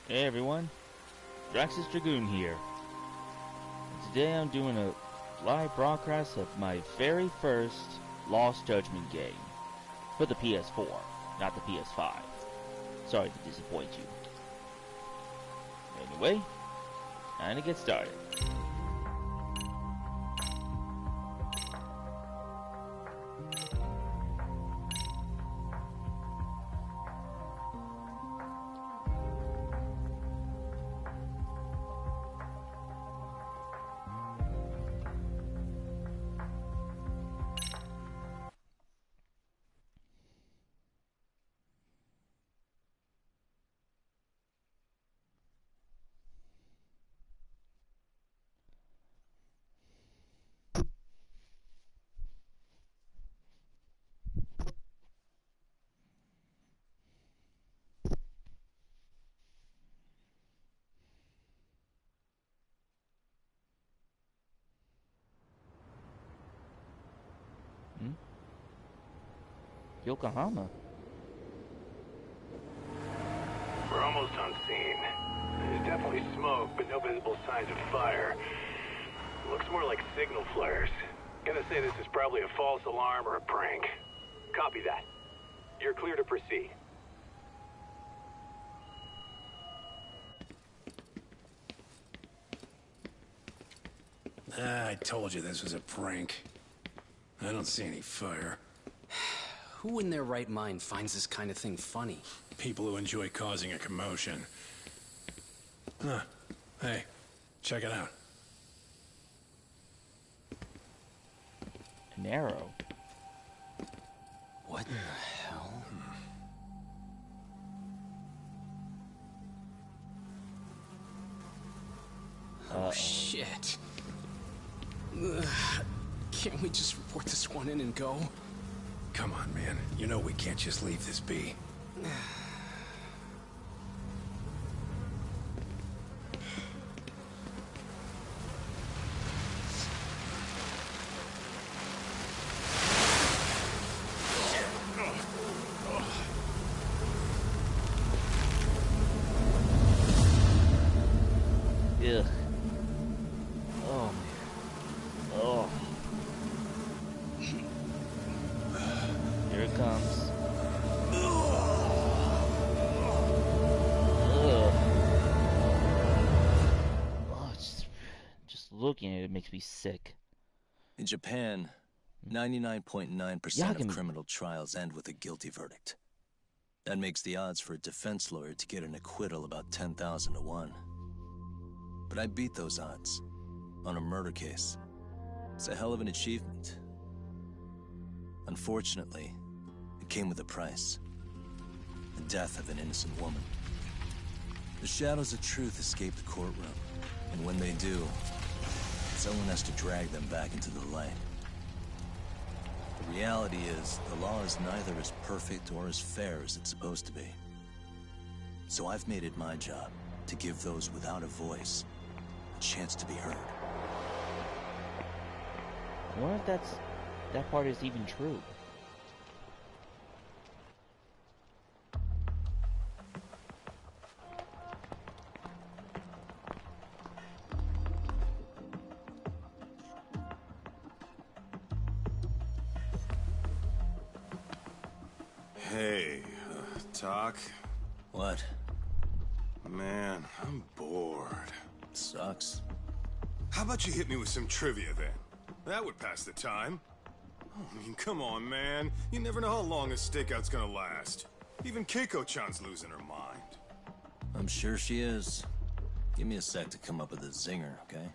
Hey everyone, Draxus Dragoon here. And today I'm doing a live broadcast of my very first Lost Judgment game for the PS4, not the PS5. Sorry to disappoint you. Anyway, time to get started. Yokohama. We're almost on scene. There's definitely smoke, but no visible signs of fire. Looks more like signal flares. Gonna say this is probably a false alarm or a prank. Copy that. You're clear to proceed. I told you this was a prank. I don't see any fire. Who in their right mind finds this kind of thing funny? People who enjoy causing a commotion. Huh. Hey, check it out. An arrow. What the hell? Oh, shit. Ugh. Can't we just report this one in and go? Come on, man. You know we can't just leave this be. Ugh. Oh. Oh. Here it comes. Ugh. Oh, just looking at it makes me sick. In Japan, 99.9% of criminal trials end with a guilty verdict. That makes the odds for a defense lawyer to get an acquittal about 10,000 to 1. But I beat those odds on a murder case. It's a hell of an achievement. Unfortunately, it came with a price. The death of an innocent woman. The shadows of truth escape the courtroom, and when they do, someone has to drag them back into the light. The reality is, the law is neither as perfect or as fair as it's supposed to be. So I've made it my job to give those without a voice a chance to be heard. I wonder if that part is even true. Hey, Talk? What? Man, I'm bored. Sucks. How about you hit me with some trivia then? That would pass the time. I mean, come on, man. You never know how long a stakeout's gonna last. Even Keiko-chan's losing her mind. I'm sure she is. Give me a sec to come up with a zinger, okay?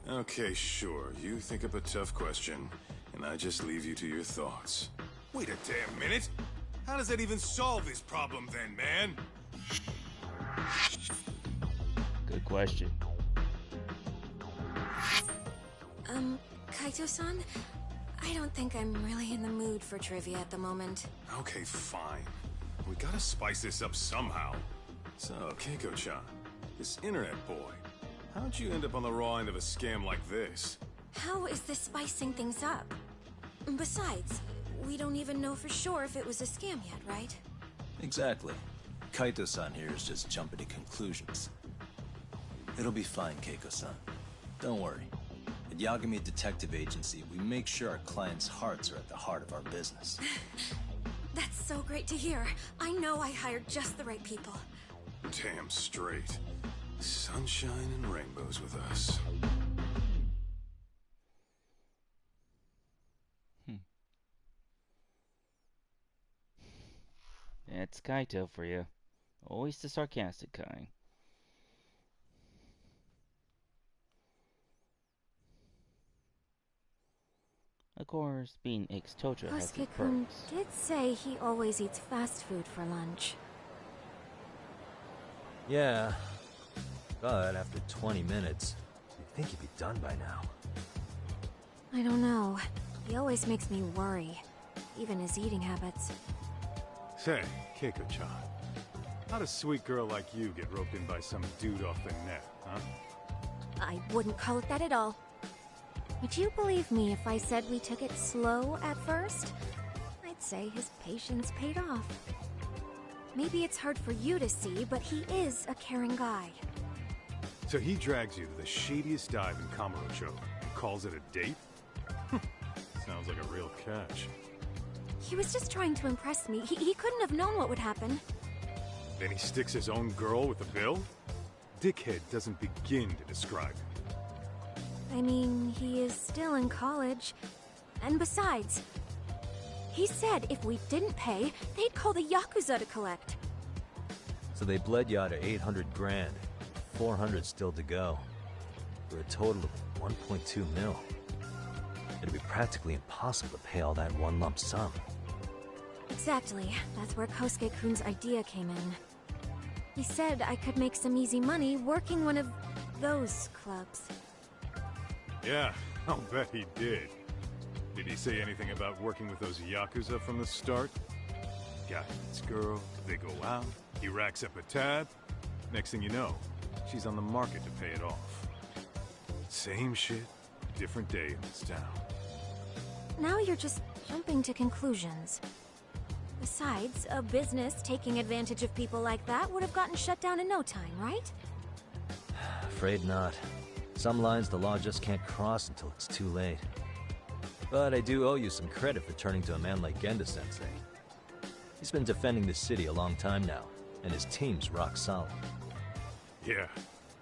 Okay, sure. You think up a tough question, and I just leave you to your thoughts. Wait a damn minute! How does that even solve this problem then, man? Good question. Kaito-san? I don't think I'm really in the mood for trivia at the moment. Okay, fine. We gotta spice this up somehow. So, Keiko-chan, this internet boy, how'd you end up on the raw end of a scam like this? How is this spicing things up? Besides, we don't even know for sure if it was a scam yet, right? Exactly. Kaito-san here is just jumping to conclusions. It'll be fine, Keiko-san. Don't worry. At Yagami Detective Agency, we make sure our clients' hearts are at the heart of our business. That's so great to hear. I know I hired just the right people. Damn straight. Sunshine and rainbows with us. That's Kaito for you. Always the sarcastic kind. Of course, being ex-Tojo has its Kosuke-kun perks. did say he always eats fast food for lunch. Yeah, but after 20 minutes, you'd think he'd be done by now. I don't know. He always makes me worry. Even his eating habits. Say, Keiko-chan, how'd a sweet girl like you get roped in by some dude off the net, huh? I wouldn't call it that at all. Would you believe me if I said we took it slow at first? I'd say his patience paid off. Maybe it's hard for you to see, but he is a caring guy. So he drags you to the shadiest dive in Kamurocho and calls it a date? Sounds like a real catch. He was just trying to impress me. He couldn't have known what would happen. Then he sticks his own girl with the bill? Dickhead doesn't begin to describe it. I mean, he is still in college. And besides, he said if we didn't pay, they'd call the Yakuza to collect. So they bled you out of 800 grand, 400 still to go, for a total of 1.2 mil. It'd be practically impossible to pay all that one lump sum. Exactly. That's where Kosuke-kun's idea came in. He said I could make some easy money working one of those clubs. Yeah, I'll bet he did. Did he say anything about working with those Yakuza from the start? Guy meets girl, they go out, he racks up a tab. Next thing you know, she's on the market to pay it off. Same shit, different day in this town. Now you're just jumping to conclusions. Besides, a business taking advantage of people like that would have gotten shut down in no time, right? Afraid not. Some lines the law just can't cross until it's too late. But I do owe you some credit for turning to a man like Genda-sensei. He's been defending the city a long time now, and his team's rock solid. Yeah,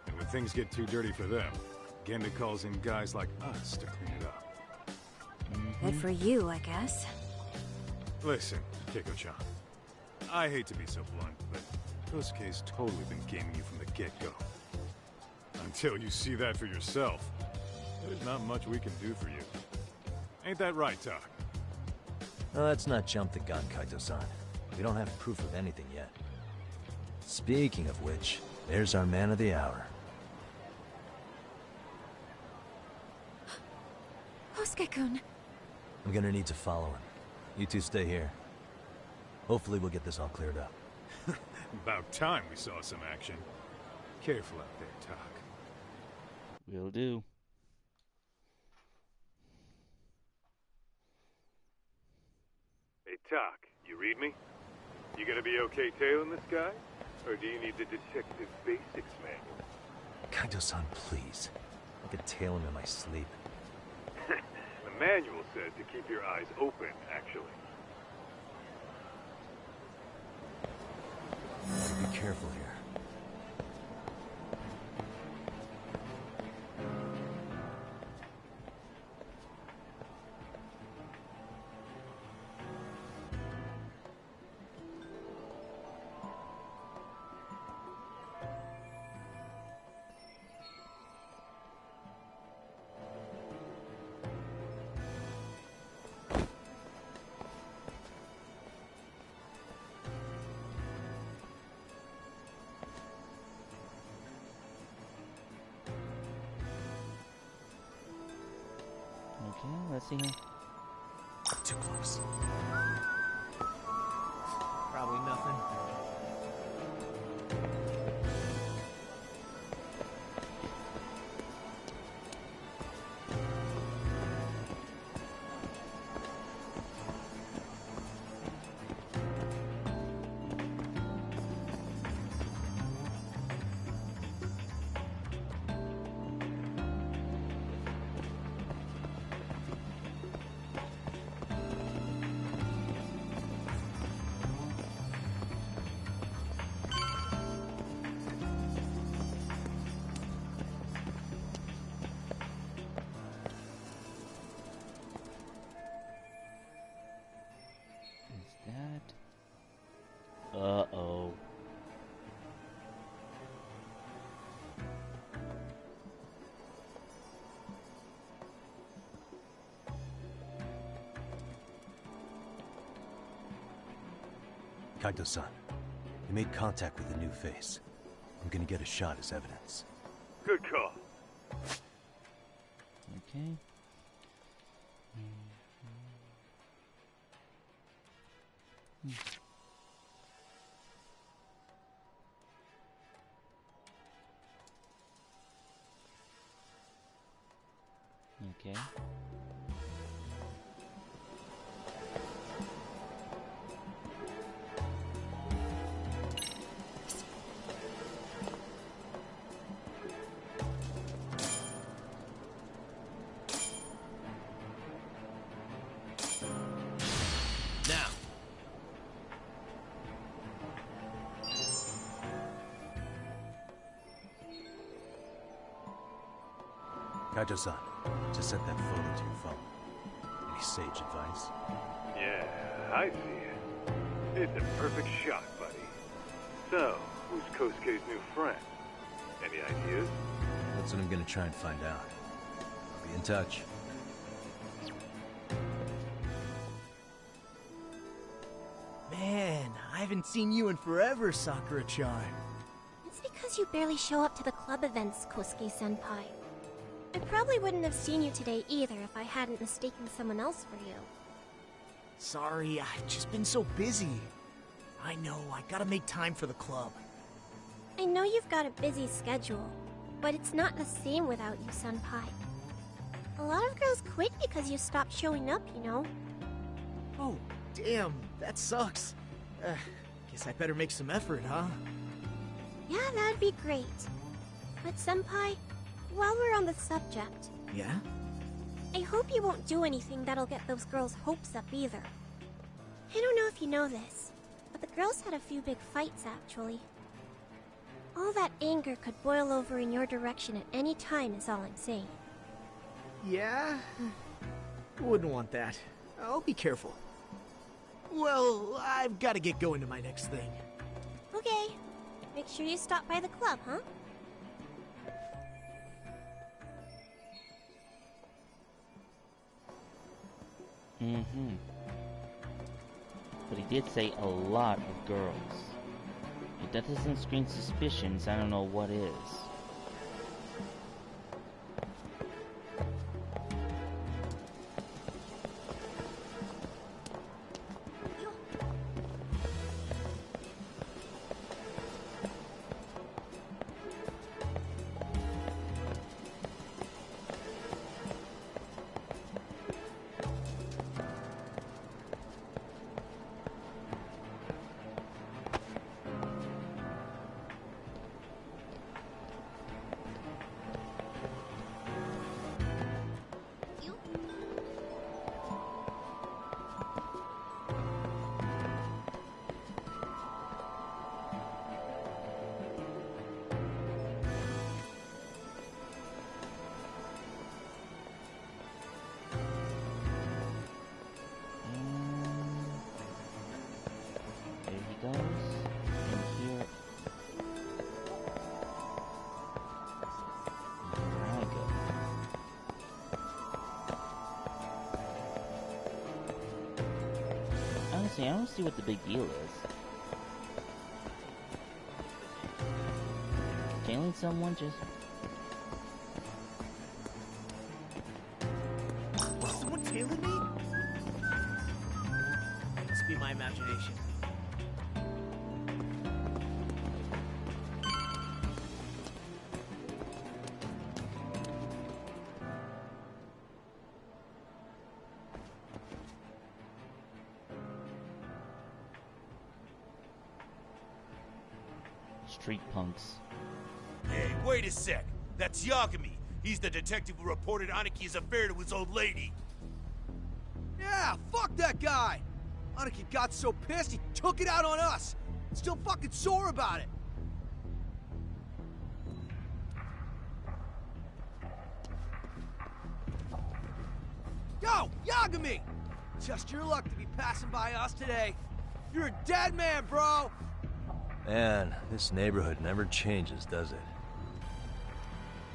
and when things get too dirty for them, Genda calls in guys like us to clean it up. Good for you, I guess. Listen, Keiko-chan, I hate to be so blunt, but Kosuke's totally been gaming you from the get-go. Until you see that for yourself, there's not much we can do for you. Ain't that right, Tak? Now, let's not jump the gun, Kaito-san. We don't have proof of anything yet. Speaking of which, there's our man of the hour. Kosuke-kun. I'm gonna need to follow him. You two stay here. Hopefully we'll get this all cleared up. About time we saw some action. Careful out there, Tak. Will do. Hey, Tak, you read me? You gonna be okay tailing this guy? Or do you need the detective basics manual? Kaito-san, please. I could tail him in my sleep. The manual says to keep your eyes open, actually. Be careful here. Okay, let's see here. Too close. Probably nothing. Kaito-san, you made contact with a new face. I'm gonna get a shot as evidence. Good call. Okay. Okay. Now. Kaito-san, just sent that photo to your phone. Any sage advice? Yeah, I see it. It's a perfect shot, buddy. So, who's Kosuke's new friend? Any ideas? That's what I'm gonna try and find out. I'll be in touch. Man, I haven't seen you in forever, Sakura-chan. It's because you barely show up to the club events, Kosuke-senpai. I probably wouldn't have seen you today either if I hadn't mistaken someone else for you. Sorry, I've just been so busy. I know, I gotta make time for the club. I know you've got a busy schedule, but it's not the same without you, senpai. A lot of girls quit because you stopped showing up, you know? Oh, damn, that sucks. Guess I better make some effort, huh? Yeah, that'd be great. But senpai, while we're on the subject, Yeah? I hope you won't do anything that'll get those girls' hopes up either. I don't know if you know this, but the girls had a few big fights actually. All that anger could boil over in your direction at any time is all I'm saying. Yeah? Wouldn't want that. I'll be careful. Well, I've gotta get going to my next thing. Okay, make sure you stop by the club, huh? Mm-hmm. But he did say a lot of girls. If that doesn't screen suspicions, I don't know what is. There he goes. And here. And here I go. Honestly, I don't see what the big deal is. Jailing someone just... Someone tailing me? Must be my imagination. Street punks. Hey, wait a sec. That's Yagami. He's the detective who reported Aniki's affair to his old lady. Yeah, fuck that guy! Aniki got so pissed he took it out on us! Still fucking sore about it! Yo, Yagami! Just your luck to be passing by us today. You're a dead man, bro! Man, this neighborhood never changes, does it?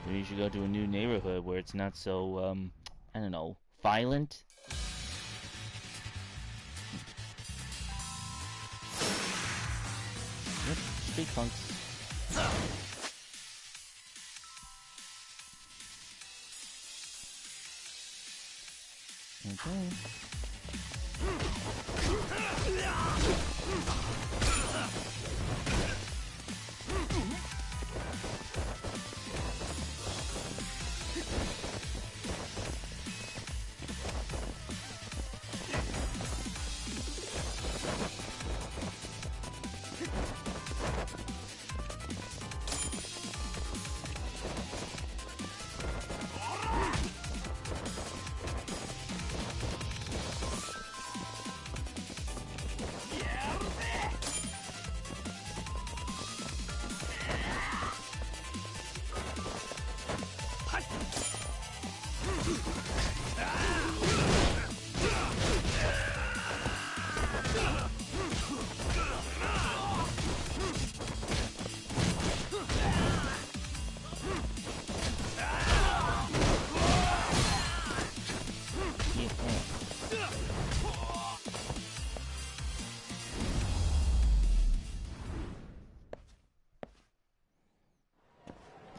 Maybe you should go to a new neighborhood where it's not so, I don't know, violent? speak, punks. Okay.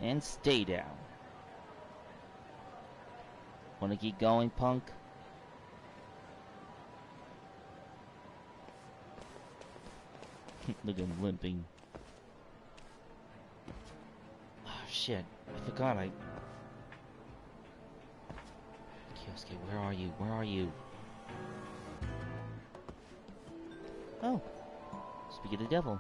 And stay down. Wanna keep going, punk? Look at him limping. Oh shit, I forgot Kyosuke, where are you? Where are you? Oh. Speak of the devil.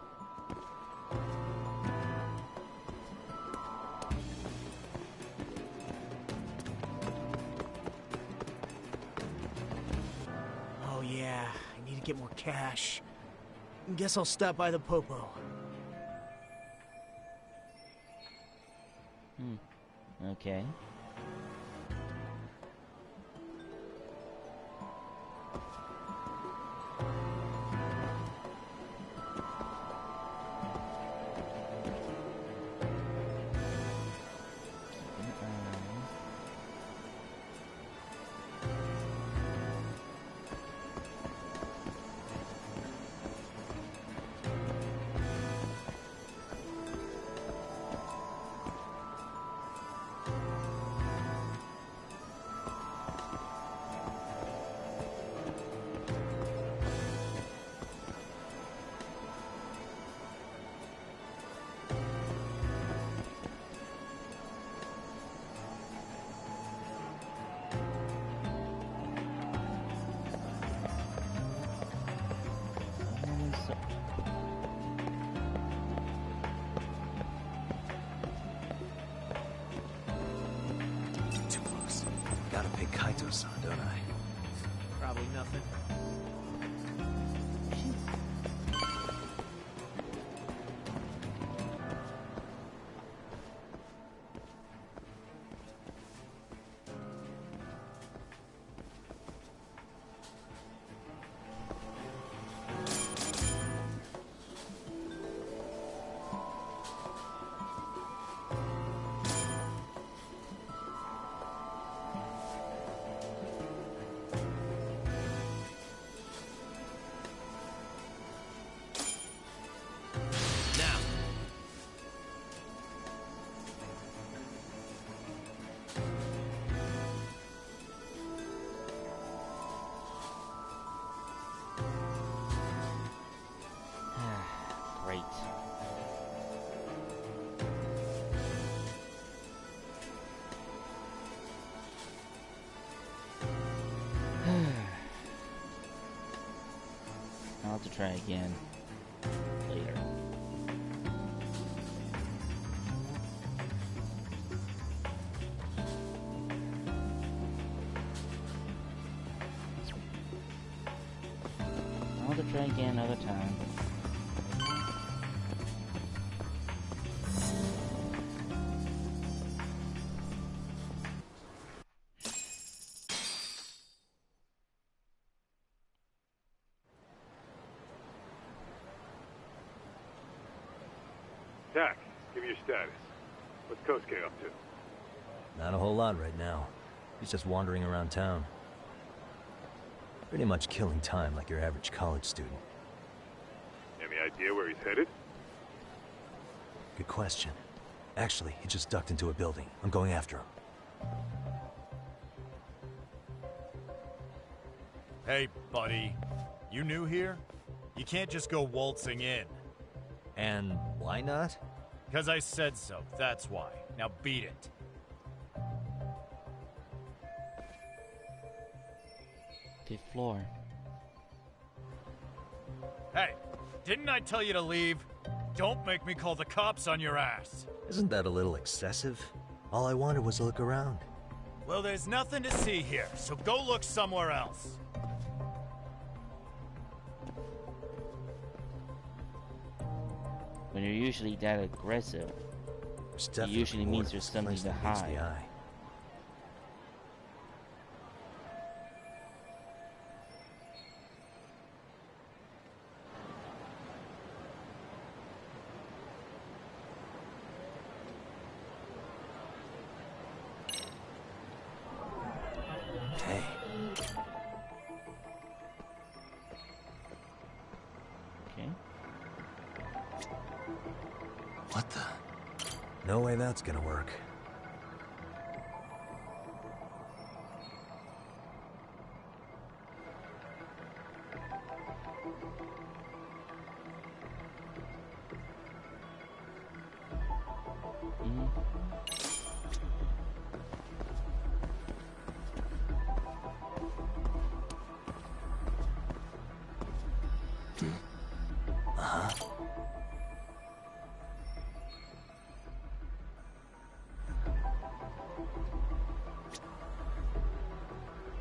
Oh yeah, I need to get more cash. Guess I'll stop by the Popo. Okay. Too close. Gotta pay Kaito-san, don't I? Probably nothing. Great. I'll have to try again later. I'll have to try again another time. Tak, give me your status. What's Kosuke up to? Not a whole lot right now. He's just wandering around town. Pretty much killing time like your average college student. Any idea where he's headed? Good question. Actually, he just ducked into a building. I'm going after him. Hey, buddy. You new here? You can't just go waltzing in. And why not? Because I said so, that's why. Now beat it. Fifth floor. Hey, didn't I tell you to leave? Don't make me call the cops on your ass. Isn't that a little excessive? All I wanted was to look around. Well, there's nothing to see here, so go look somewhere else. When you're usually that aggressive, it usually means there's something to hide. Hey. Okay. What the? No way that's gonna work.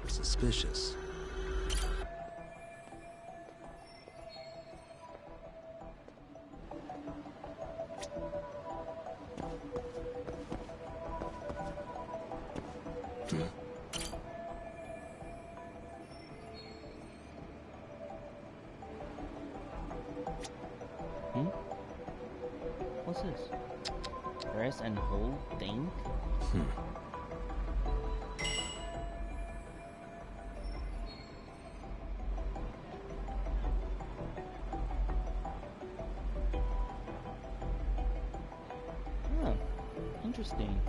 Suspicious. What's this? Press and hold thing? Interesting.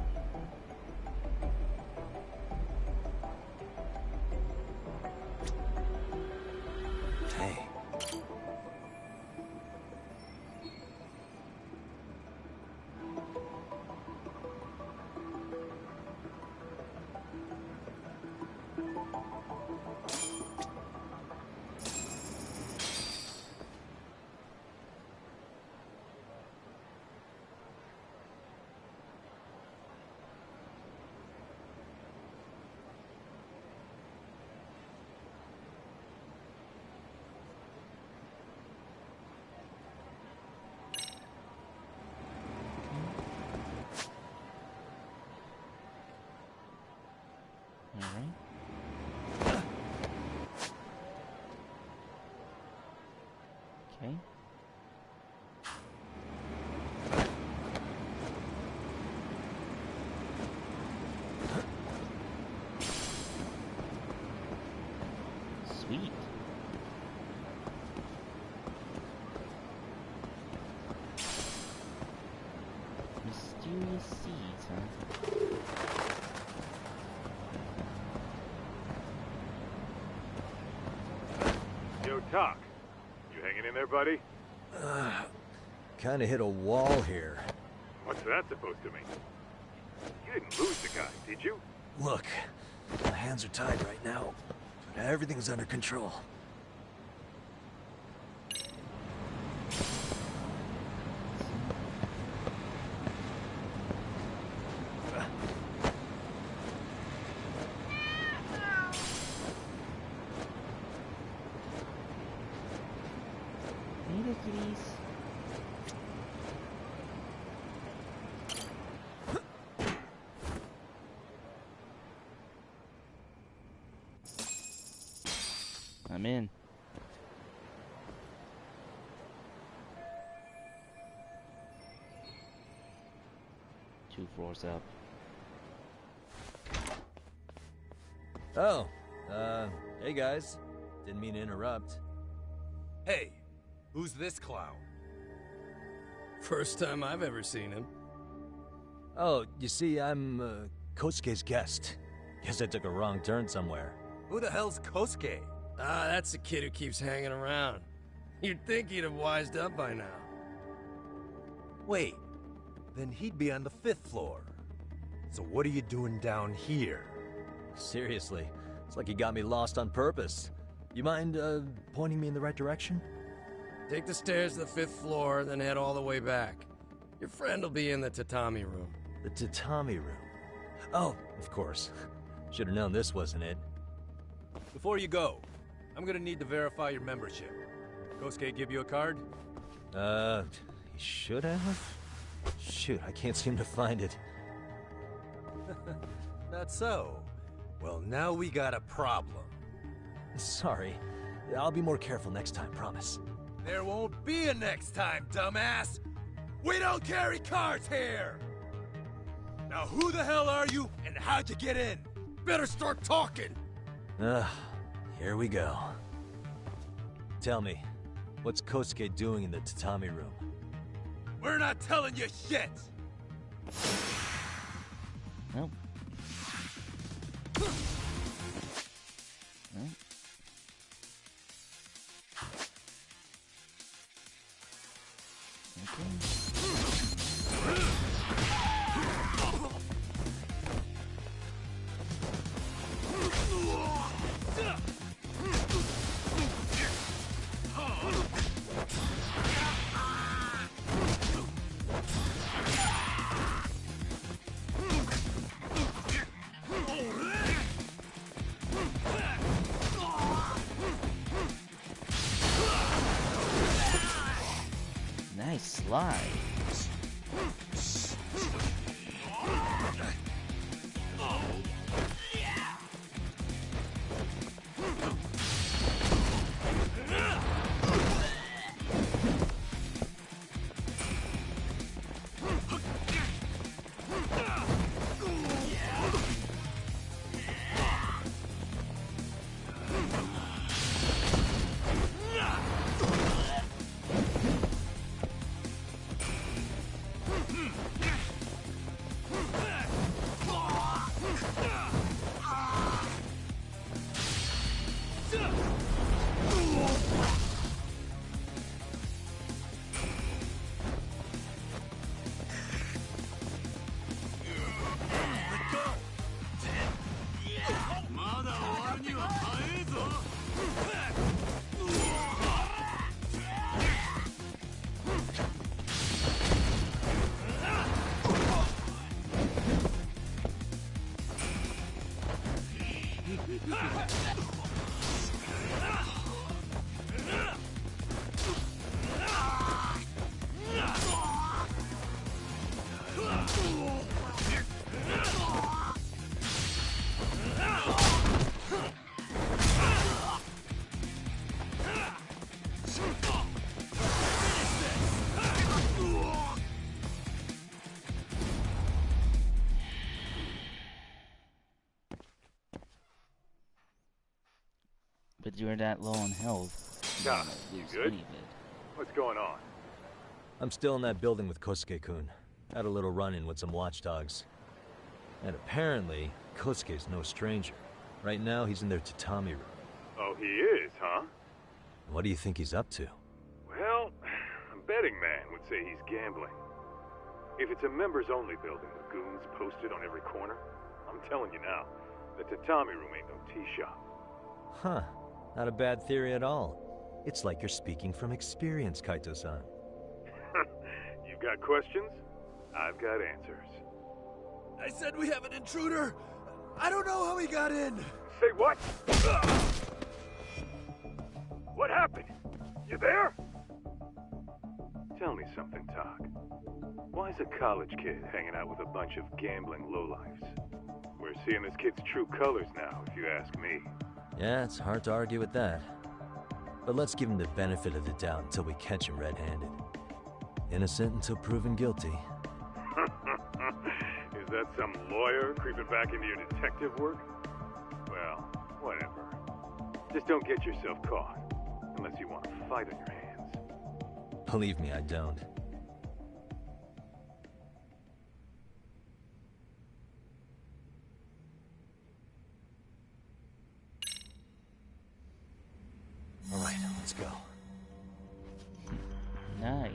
Hey. Okay. Sweet. Mysterious seeds, huh? Yo, Doc. You hanging in there, buddy? Kinda hit a wall here. What's that supposed to mean? You didn't lose the guy, did you? Look, my hands are tied right now, but everything's under control. Hey there, kitties. I'm in. Two floors up. Oh, hey guys. Didn't mean to interrupt. Hey, who's this clown? First time I've ever seen him. Oh, you see, I'm, Kosuke's guest. Guess I took a wrong turn somewhere. Who the hell's Kosuke? Ah, that's the kid who keeps hanging around. You'd think he'd have wised up by now. Wait, then he'd be on the 5th floor. So what are you doing down here? Seriously, it's like you got me lost on purpose. You mind, pointing me in the right direction? Take the stairs to the 5th floor, then head all the way back. Your friend will be in the tatami room. The tatami room? Oh, of course. Should have known this wasn't it. Before you go, I'm gonna need to verify your membership. Kosuke give you a card? He should have? Shoot, I can't seem to find it. Not so. Well, now we got a problem. Sorry. I'll be more careful next time, promise. There won't be a next time, dumbass! We don't carry cards here! Now who the hell are you, and how'd you get in? Better start talking! Here we go. Tell me, what's Kosuke doing in the tatami room? We're not telling you shit! Nope. Nope. Nice slide. But you're that low on health. Doc, you good? What's going on? I'm still in that building with Kosuke-kun. Had a little run-in with some watchdogs. And apparently, Kosuke's no stranger. Right now, he's in their tatami room. Oh, he is, huh? What do you think he's up to? Well, a betting man would say he's gambling. If it's a members-only building with goons posted on every corner, I'm telling you now, the tatami room ain't no tea shop. Huh. Not a bad theory at all. It's like you're speaking from experience, Kaito-san. You've got questions? I've got answers. I said we have an intruder! I don't know how he got in! Say what? What happened? You there? Tell me something, Talk. Why is a college kid hanging out with a bunch of gambling lowlifes? We're seeing this kid's true colors now, if you ask me. Yeah, it's hard to argue with that. But let's give him the benefit of the doubt until we catch him red-handed. Innocent until proven guilty. Is that some lawyer creeping back into your detective work? Well, whatever. Just don't get yourself caught. Unless you want a fight on your hands. Believe me, I don't. All right, let's go. Nice.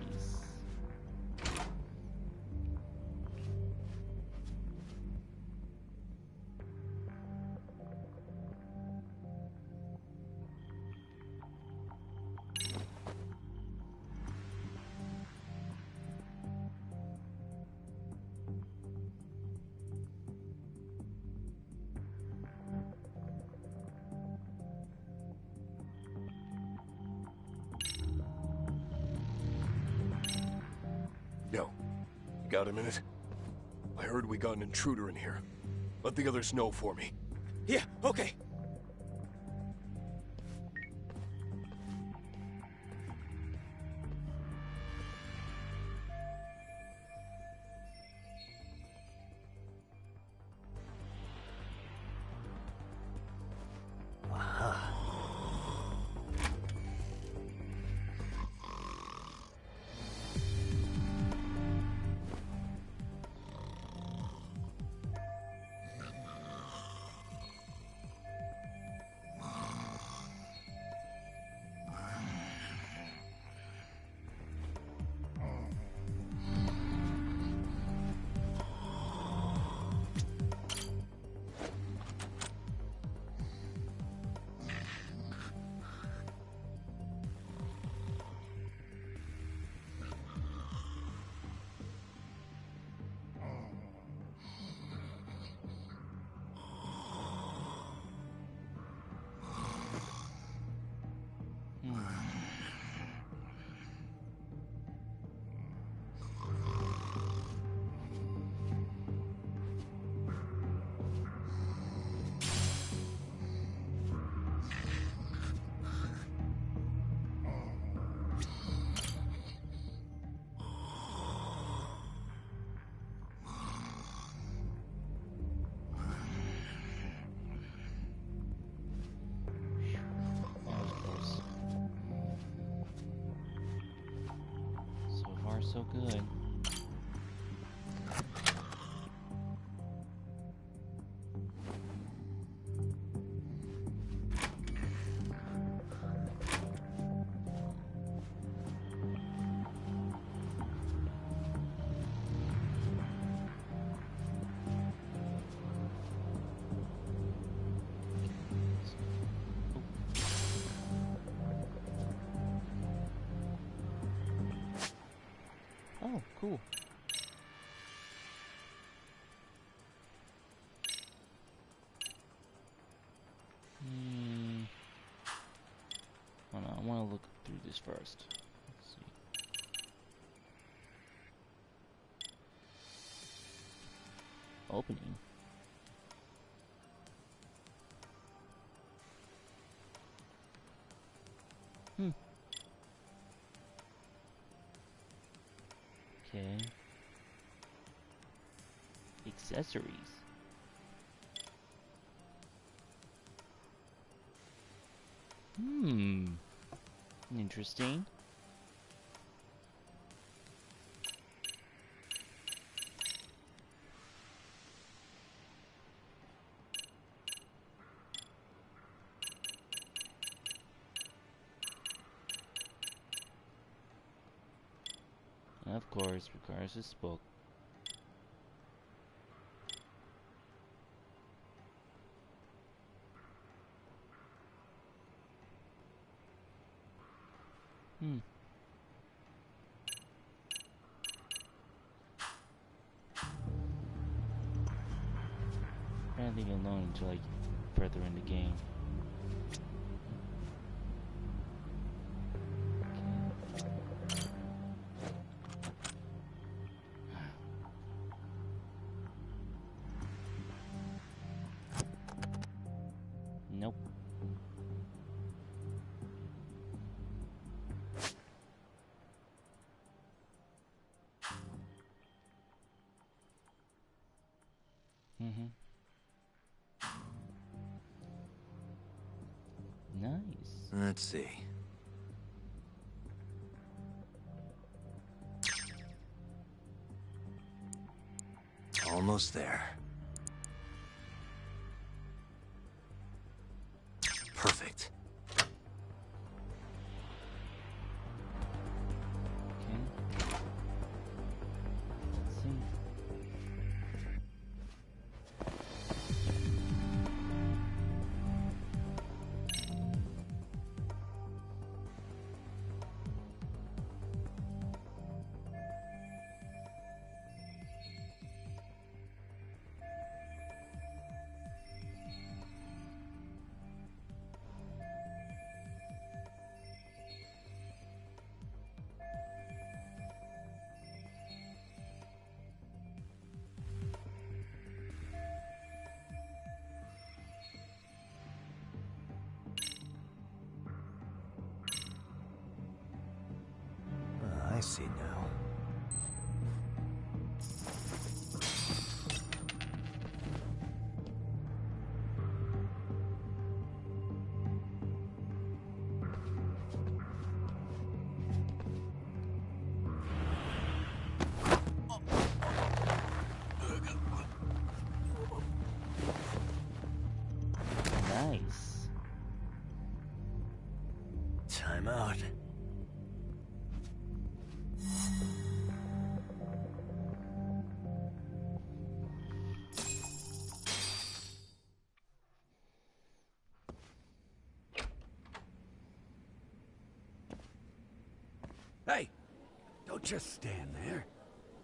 Yo, got a minute? I heard we got an intruder in here. Let the others know for me. Yeah, okay. So good. Oh, cool. Hold on, I want to look through this first. Let's see. Opening. Okay. Accessories. Interesting. Of course, requires a spoke. I don't leave it alone until I get further in the game. Nope. Nice. Let's see. Almost there. Perfect. I see now. Nice. Time out. Hey, don't just stand there.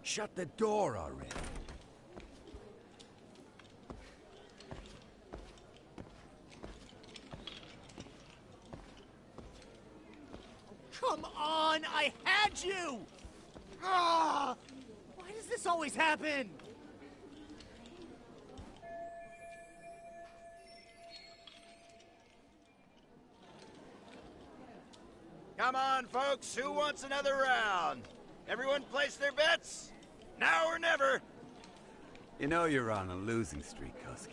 Shut the door already. Come on, I had you! Ah! Why does this always happen? Come on, folks. Who wants another round? Everyone place their bets? Now or never. You know you're on a losing streak, Kosuke.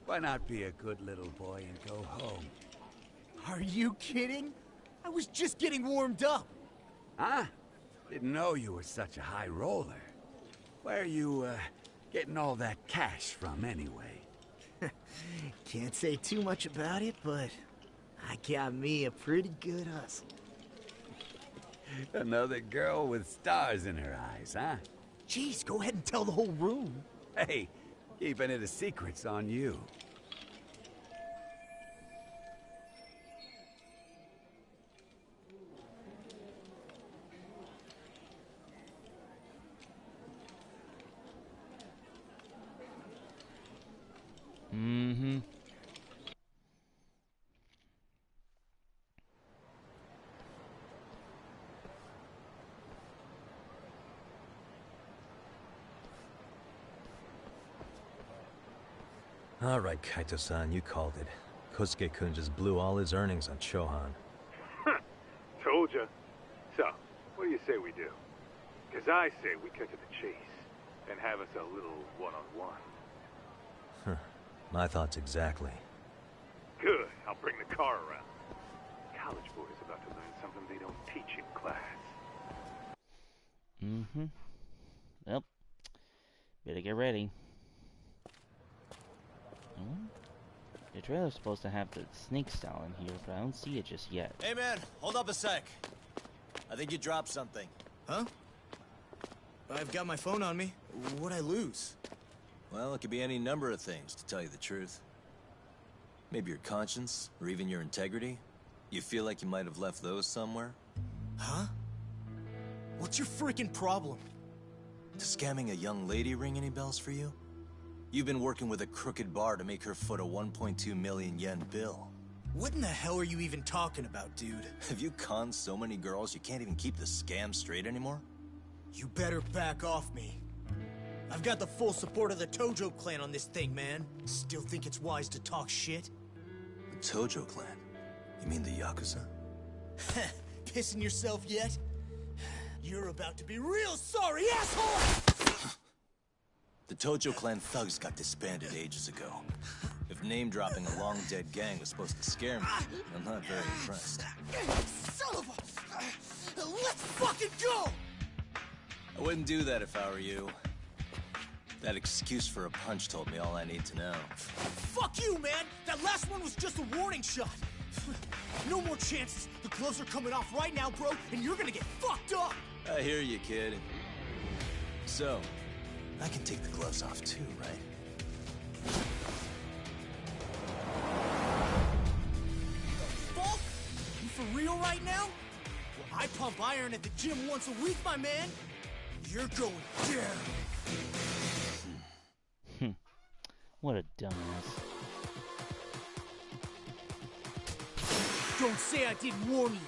Why not be a good little boy and go home? Are you kidding? I was just getting warmed up. Huh? Didn't know you were such a high roller. Where are you, getting all that cash from, anyway? Can't say too much about it, but I got me a pretty good hustle. Another girl with stars in her eyes, huh? Jeez, go ahead and tell the whole room. Hey, keeping it a secret's on you. Mm-hmm. All right, Kaito-san, you called it. Kosuke-kun just blew all his earnings on Chohan. Told ya. So, what do you say we do? Because I say we cut to the chase and have us a little one-on-one. Huh. My thoughts exactly. Good. I'll bring the car around. College boy is about to learn something they don't teach in class. Mm-hmm. Yep. Better get ready. The trailer's supposed to have the snake style in here, but I don't see it just yet. Hey man, hold up a sec. I think you dropped something. Huh? I've got my phone on me. What'd I lose? Well, it could be any number of things, to tell you the truth. Maybe your conscience, or even your integrity. You feel like you might have left those somewhere? Huh? What's your freaking problem? Does scamming a young lady ring any bells for you? You've been working with a crooked bar to make her foot a 1.2 million yen bill. What in the hell are you even talking about, dude? Have you conned so many girls you can't even keep the scam straight anymore? You better back off me. I've got the full support of the Tojo clan on this thing, man. Still think it's wise to talk shit? The Tojo clan? You mean the Yakuza? Pissing yourself yet? You're about to be real sorry, asshole! The Tojo clan thugs got disbanded ages ago. If name-dropping a long-dead gang was supposed to scare me, I'm not very impressed. Son of a... Let's fucking go! I wouldn't do that if I were you. That excuse for a punch told me all I need to know. Fuck you, man! That last one was just a warning shot! No more chances! The gloves are coming off right now, bro, and you're gonna get fucked up! I hear you, kid. So, I can take the gloves off too, right? Fuck? You for real right now? Well, I pump iron at the gym once a week, my man! You're going down! What a dumbass. Don't say I didn't warn you!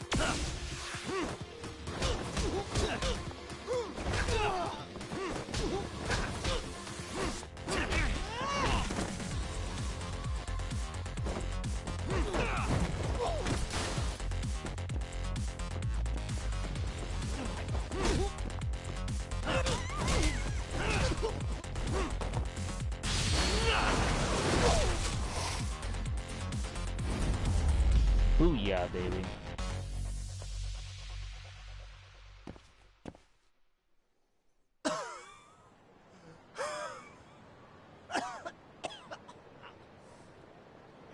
Yeah, baby.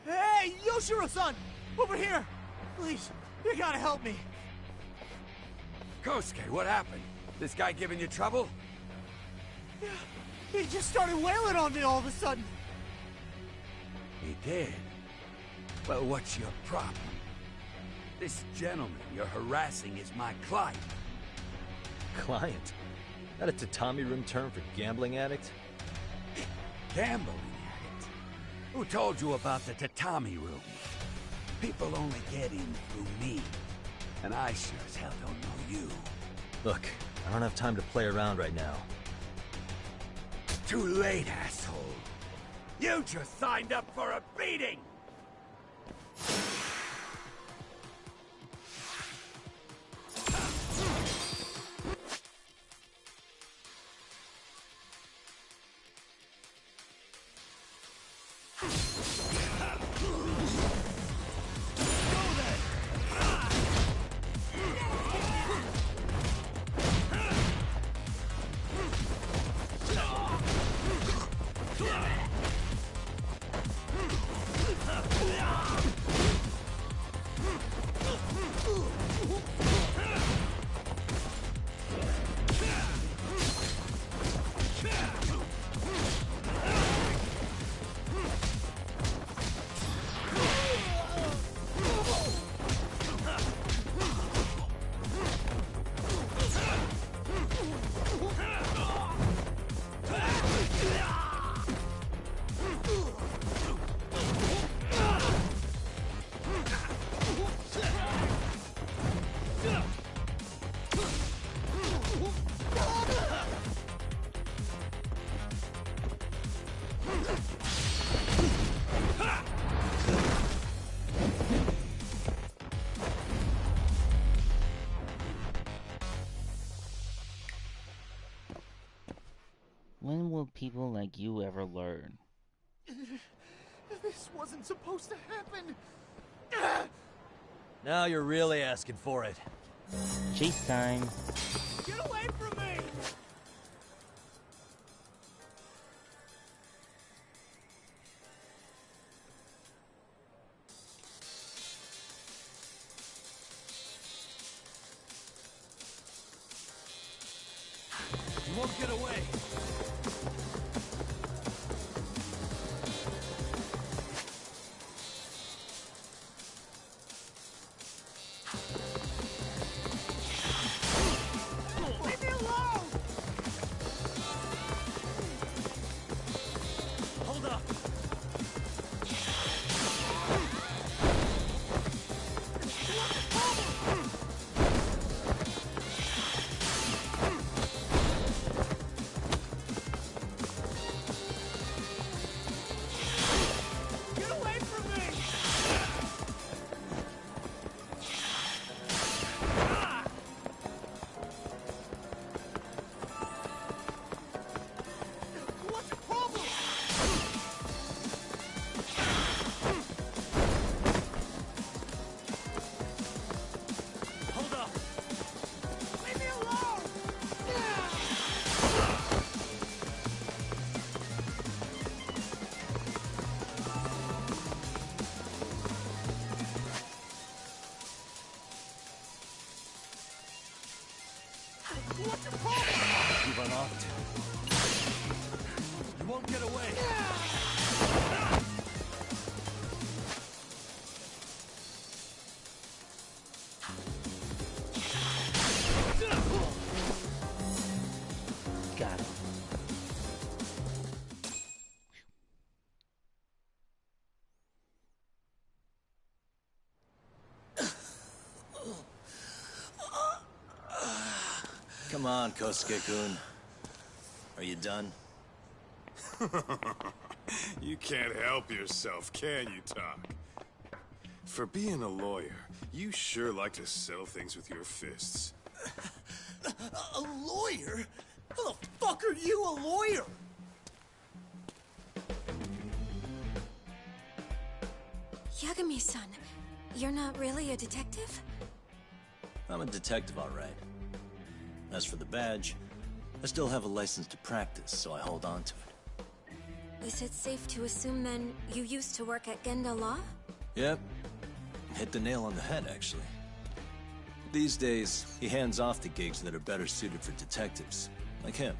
Hey, Yoshiro-san! Over here! Please, you gotta help me. Kosuke, what happened? This guy giving you trouble? Yeah, he just started wailing on me all of a sudden. He did? Well, what's your problem? This gentleman you're harassing is my client. Client? That a tatami room term for gambling addict? Gambling addict? Who told you about the tatami room? People only get in through me. And I sure as hell don't know you. Look, I don't have time to play around right now. Too late, asshole. You just signed up for a beating! When will people like you ever learn? This wasn't supposed to happen. Now you're really asking for it. Chase time. Get away from me! You won't get away. Leave me alone! Hold up. Get away from me! What's your problem? Hold up. Leave me alone! What's your problem? You've unlocked. You won't get away. Got it. Come on, Kosuke-kun. Are you done? You can't help yourself, can you, Talk? For being a lawyer, you sure like to settle things with your fists. A lawyer? How the fuck are you a lawyer? Yagami-san, You're not really a detective? I'm a detective, all right. As for the badge, I still have a license to practice, so I hold on to it. Is it safe to assume then you used to work at Genda Law? Yep. Hit the nail on the head, actually. These days, he hands off the gigs that are better suited for detectives, like him.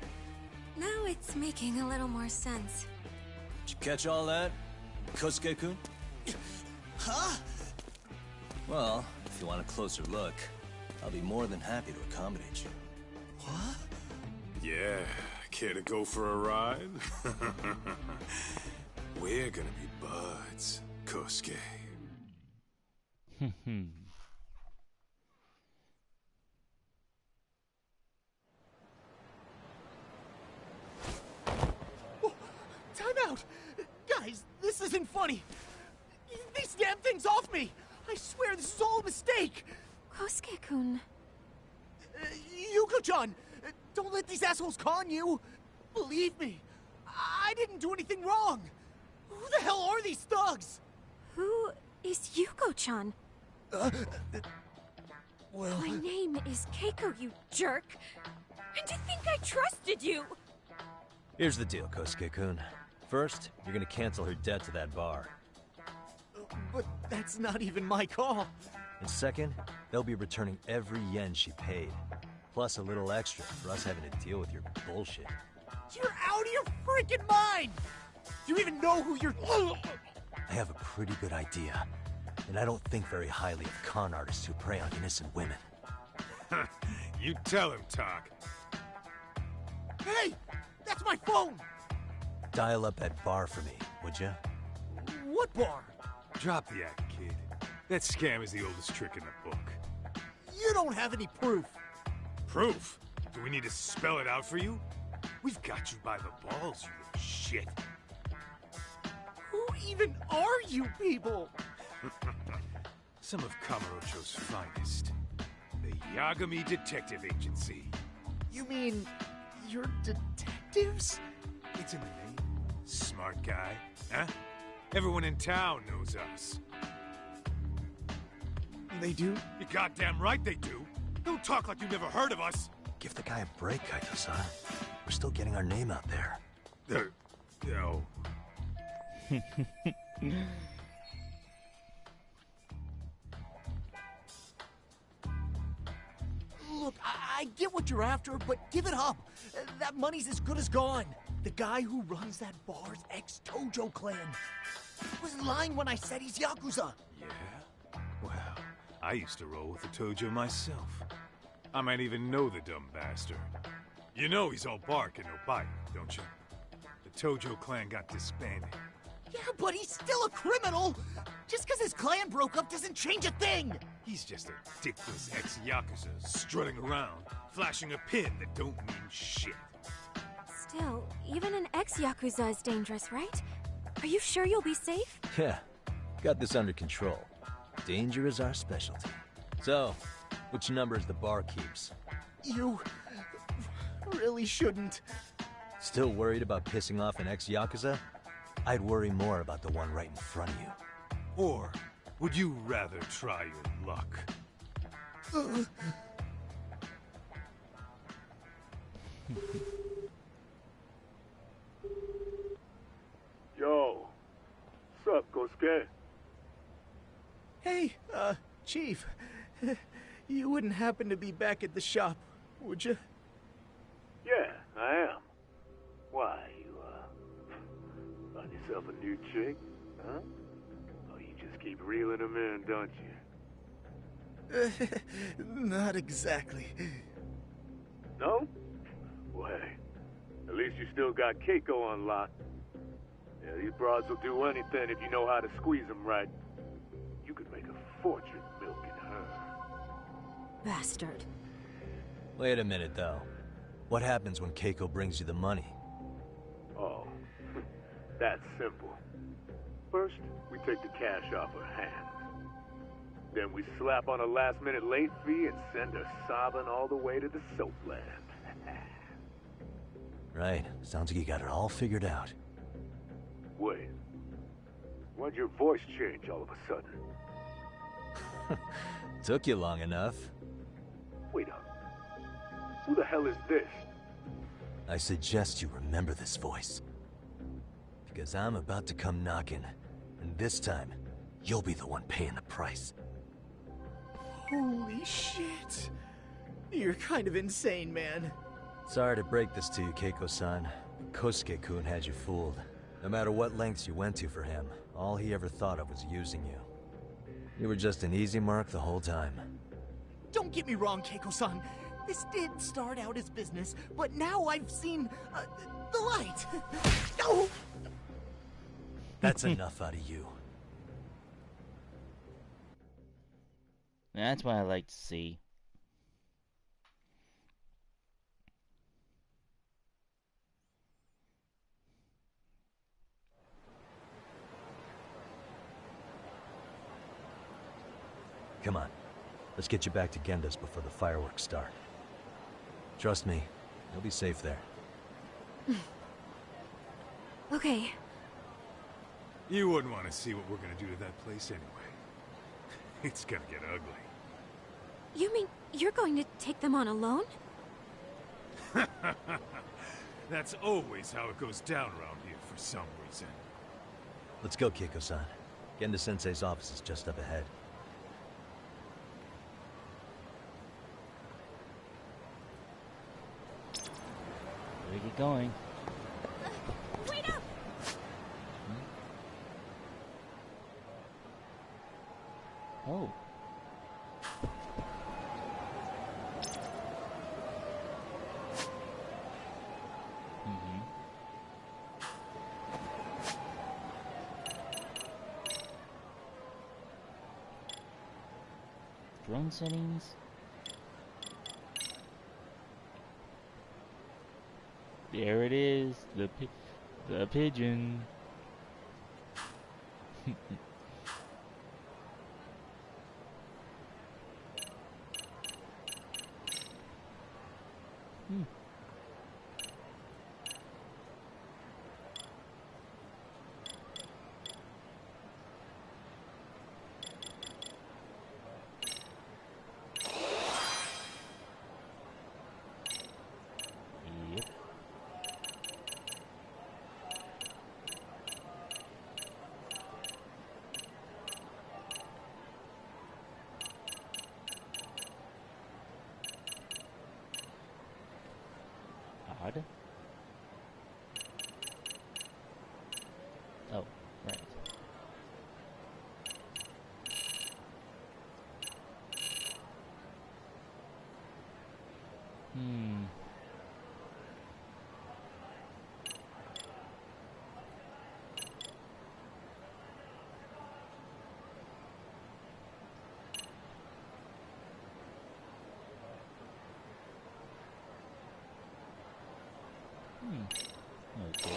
Now it's making a little more sense. Did you catch all that, Kosuke-kun? Huh? Well, if you want a closer look, I'll be more than happy to accommodate you. What? Yeah, care to go for a ride? We're gonna be buds, Kosuke. Time out! Guys, this isn't funny! These damn things off me! I swear this is all a mistake! Kosuke-kun... Yuko-chan! Don't let these assholes con you! Believe me, I didn't do anything wrong! Who the hell are these thugs? Who is Yuko-chan? Well... My name is Keiko, you jerk! And to think I trusted you! Here's the deal, Kosuke-kun. First, you're gonna cancel her debt to that bar. But that's not even my call. And second, they'll be returning every yen she paid. Plus a little extra for us having to deal with your bullshit. You're out of your freaking mind! Do you even know who you're... I have a pretty good idea. And I don't think very highly of con artists who prey on innocent women. You tell him, Talk. Hey! That's my phone! Dial up that bar for me, would ya? What bar? Drop the act, kid. That scam is the oldest trick in the book. You don't have any proof. Proof? Do we need to spell it out for you? We've got you by the balls, you little shit. Who even are you people? Some of Kamurocho's finest. The Yagami Detective Agency. You mean... you're detectives? It's in the name. Smart guy, huh? Everyone in town knows us. They do? You're goddamn right they do. Don't talk like you never heard of us. Give the guy a break, Kaito-san. We're still getting our name out there. No. Look, I get what you're after, but give it up. That money's as good as gone. The guy who runs that bar's ex-Tojo clan. I wasn't lying when I said he's Yakuza. Yeah? Well, I used to roll with the Tojo myself. I might even know the dumb bastard. You know he's all bark and no bite, don't you? The Tojo clan got disbanded. Yeah, but he's still a criminal! Just because his clan broke up doesn't change a thing! He's just a dickless ex-Yakuza strutting around, flashing a pin that don't mean shit. Still, even an ex-Yakuza is dangerous, right? Are you sure you'll be safe? Yeah, got this under control. Danger is our specialty. So, which numbers the bar keeps? You... really shouldn't. Still worried about pissing off an ex-Yakuza? I'd worry more about the one right in front of you. Or would you rather try your luck? Yo, what's up, Kosuke? Hey, Chief. You wouldn't happen to be back at the shop, would you? Yeah, I am. Why, you, find yourself a new chick, huh? Oh, you just keep reeling them in, don't you? Not exactly. No? Well, hey, at least you still got Keiko on lock. Yeah, these broads will do anything if you know how to squeeze them right. You could make a fortune milking her. Bastard. Wait a minute, though. What happens when Keiko brings you the money? Oh, that's simple. First, we take the cash off her hands. Then we slap on a last-minute late fee and send her sobbing all the way to the soapland. Right. Sounds like you got it all figured out. Wait. Why'd your voice change all of a sudden? Took you long enough. Wait up. Who the hell is this? I suggest you remember this voice. Because I'm about to come knocking, and this time, you'll be the one paying the price. Holy shit. You're kind of insane, man. Sorry to break this to you, Keiko-san. Kosuke-kun had you fooled. No matter what lengths you went to for him, all he ever thought of was using you. You were just an easy mark the whole time. Don't get me wrong, Keiko-san. This did start out as business, but now I've seen the light. No! That's enough out of you. That's what I like to see. Come on. Let's get you back to Genda's before the fireworks start. Trust me, you'll be safe there. Okay. You wouldn't want to see what we're gonna do to that place anyway. It's gonna get ugly. You mean you're going to take them on alone? That's always how it goes down around here for some reason. Let's go, Keiko-san. Genda-sensei's office is just up ahead. Where are you going? Wait up! Oh. Drone settings. There it is, the pigeon. Yep. Odd. Oh, right. Okay.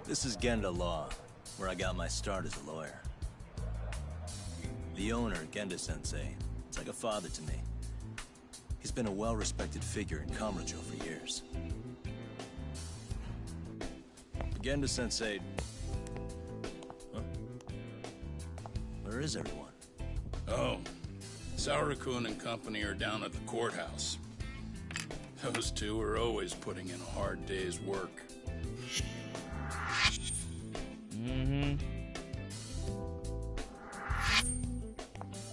This is Genda Law, where I got my start as a lawyer. The owner, Genda-sensei, is like a father to me. He's been a well-respected figure in Kamurocho for years. Genda-sensei... Huh? Where is everyone? Oh, Saura-kun and company are down at the courthouse. Those two are always putting in a hard day's work.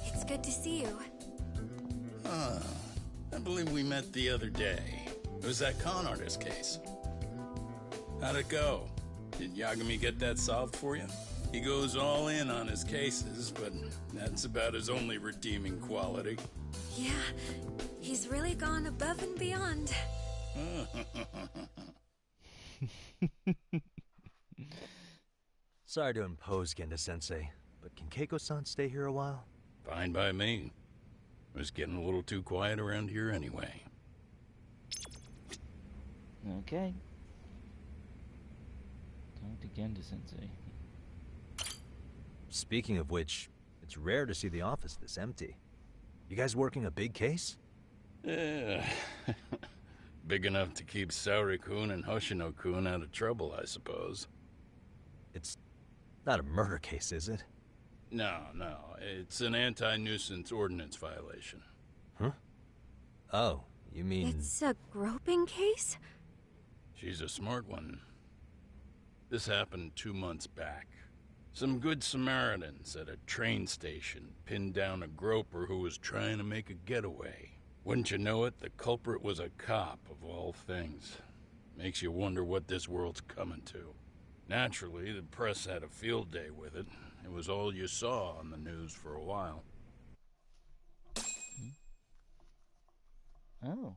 It's good to see you. I believe we met the other day. It was that con artist case. How'd it go? Did Yagami get that solved for you? He goes all in on his cases, but that's about his only redeeming quality. Yeah, he's really gone above and beyond. Sorry to impose, Genda-sensei, but can Keiko-san stay here a while? Fine by me. It was getting a little too quiet around here anyway. Okay. Talk to Genda-sensei. Speaking of which, it's rare to see the office this empty. You guys working a big case? Yeah. Big enough to keep Saori-kun and Hoshino-kun out of trouble, I suppose. It's not a murder case, is it? No. It's an anti-nuisance ordinance violation. Huh? Oh, you mean... It's a groping case? She's a smart one. This happened 2 months back. Some good Samaritans at a train station pinned down a groper who was trying to make a getaway. Wouldn't you know it, the culprit was a cop, of all things. Makes you wonder what this world's coming to. Naturally, the press had a field day with it. It was all you saw on the news for a while. Oh.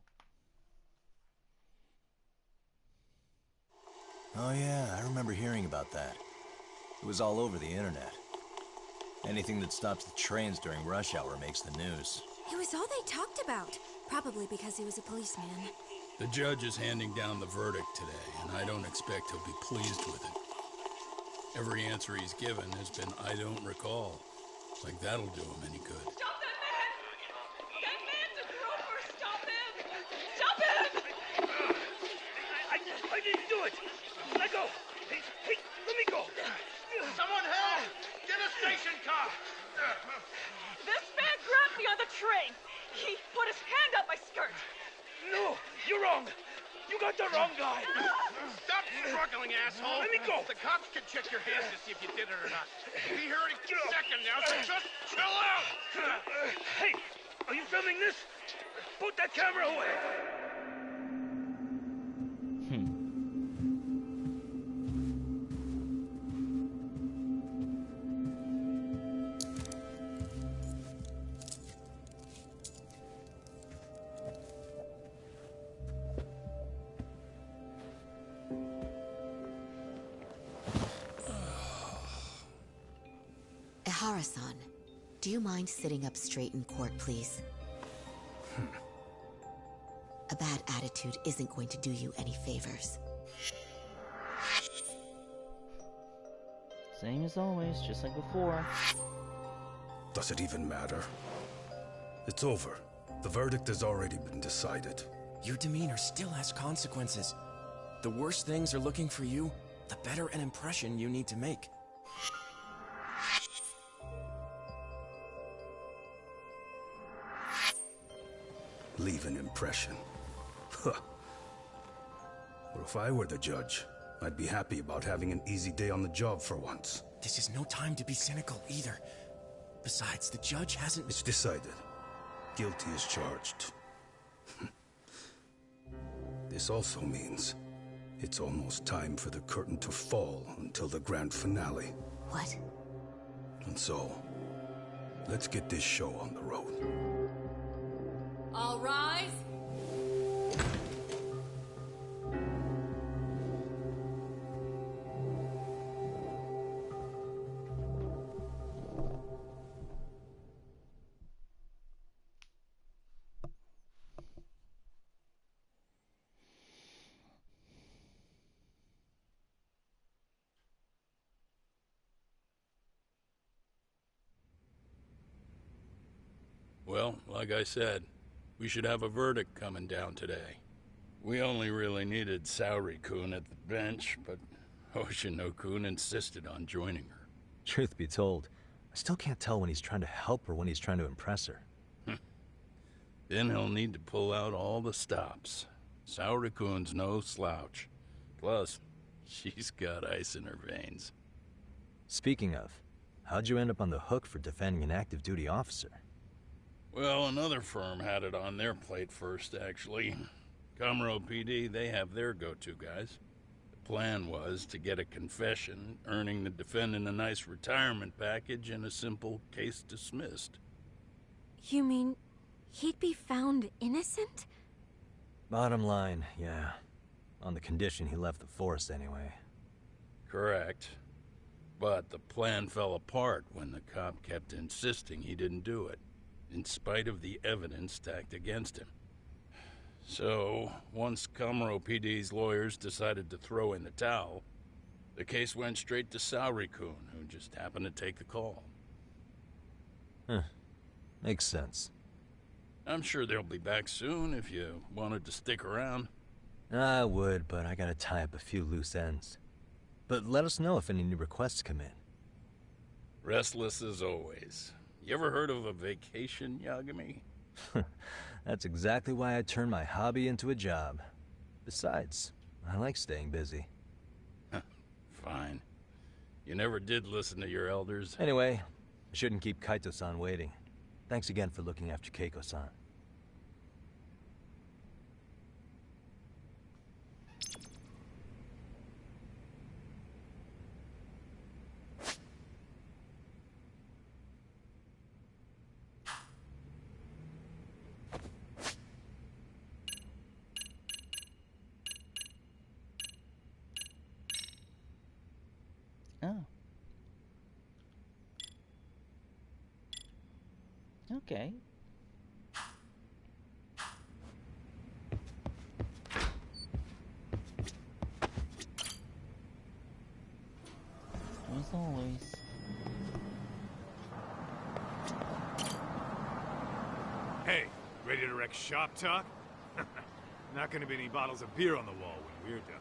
Oh yeah, I remember hearing about that. It was all over the internet. Anything that stops the trains during rush hour makes the news. It was all they talked about. Probably because he was a policeman. The judge is handing down the verdict today, and I don't expect he'll be pleased with it. Every answer he's given has been, I don't recall. Like that'll do him any good. Stop that man! That man's a groper! Stop him! Stop him! I didn't do it! Let go! Hey, let me go! Someone help! Get a station car! This man grabbed me on the train! He put his hand up my skirt! No! You're wrong! You got the wrong guy! Stop struggling, asshole! Let me go! The cops can check your hands to see if you did it or not. We'll be here in a second now, so just chill out! Hey! Are you filming this? Put that camera away! Ehara-san, do you mind sitting up straight in court, please? A bad attitude isn't going to do you any favors. Same as always, just like before. Does it even matter? It's over. The verdict has already been decided. Your demeanor still has consequences. The worse things are looking for you, the better an impression you need to make. Leave an impression. Huh. Well, if I were the judge, I'd be happy about having an easy day on the job for once. This is no time to be cynical either. Besides, the judge hasn't... It's decided. Guilty is charged. This also means it's almost time for the curtain to fall until the grand finale. What? And so, let's get this show on the road. All rise. Well, like I said, we should have a verdict coming down today. We only really needed Saori-kun at the bench, but Hoshino-kun insisted on joining her. Truth be told, I still can't tell when he's trying to help or when he's trying to impress her. Then he'll need to pull out all the stops. Saori-kun's no slouch. Plus, she's got ice in her veins. Speaking of, how'd you end up on the hook for defending an active duty officer? Well, another firm had it on their plate first, actually. Kamuro PD, they have their go-to guys. The plan was to get a confession, earning the defendant a nice retirement package and a simple case dismissed. You mean he'd be found innocent? Bottom line, yeah. On the condition he left the force anyway. Correct. But the plan fell apart when the cop kept insisting he didn't do it, in spite of the evidence stacked against him. So, once Kamuro PD's lawyers decided to throw in the towel, the case went straight to Saori-kun, who just happened to take the call. Huh. Makes sense. I'm sure they'll be back soon if you wanted to stick around. I would, but I gotta tie up a few loose ends. But let us know if any new requests come in. Restless as always. You ever heard of a vacation, Yagami? That's exactly why I turned my hobby into a job. Besides, I like staying busy. Fine. You never did listen to your elders. Anyway, I shouldn't keep Kaito-san waiting. Thanks again for looking after Keiko-san. Oh. Okay. As always. Hey, ready to wreck shop talk? Not gonna be any bottles of beer on the wall when we're done.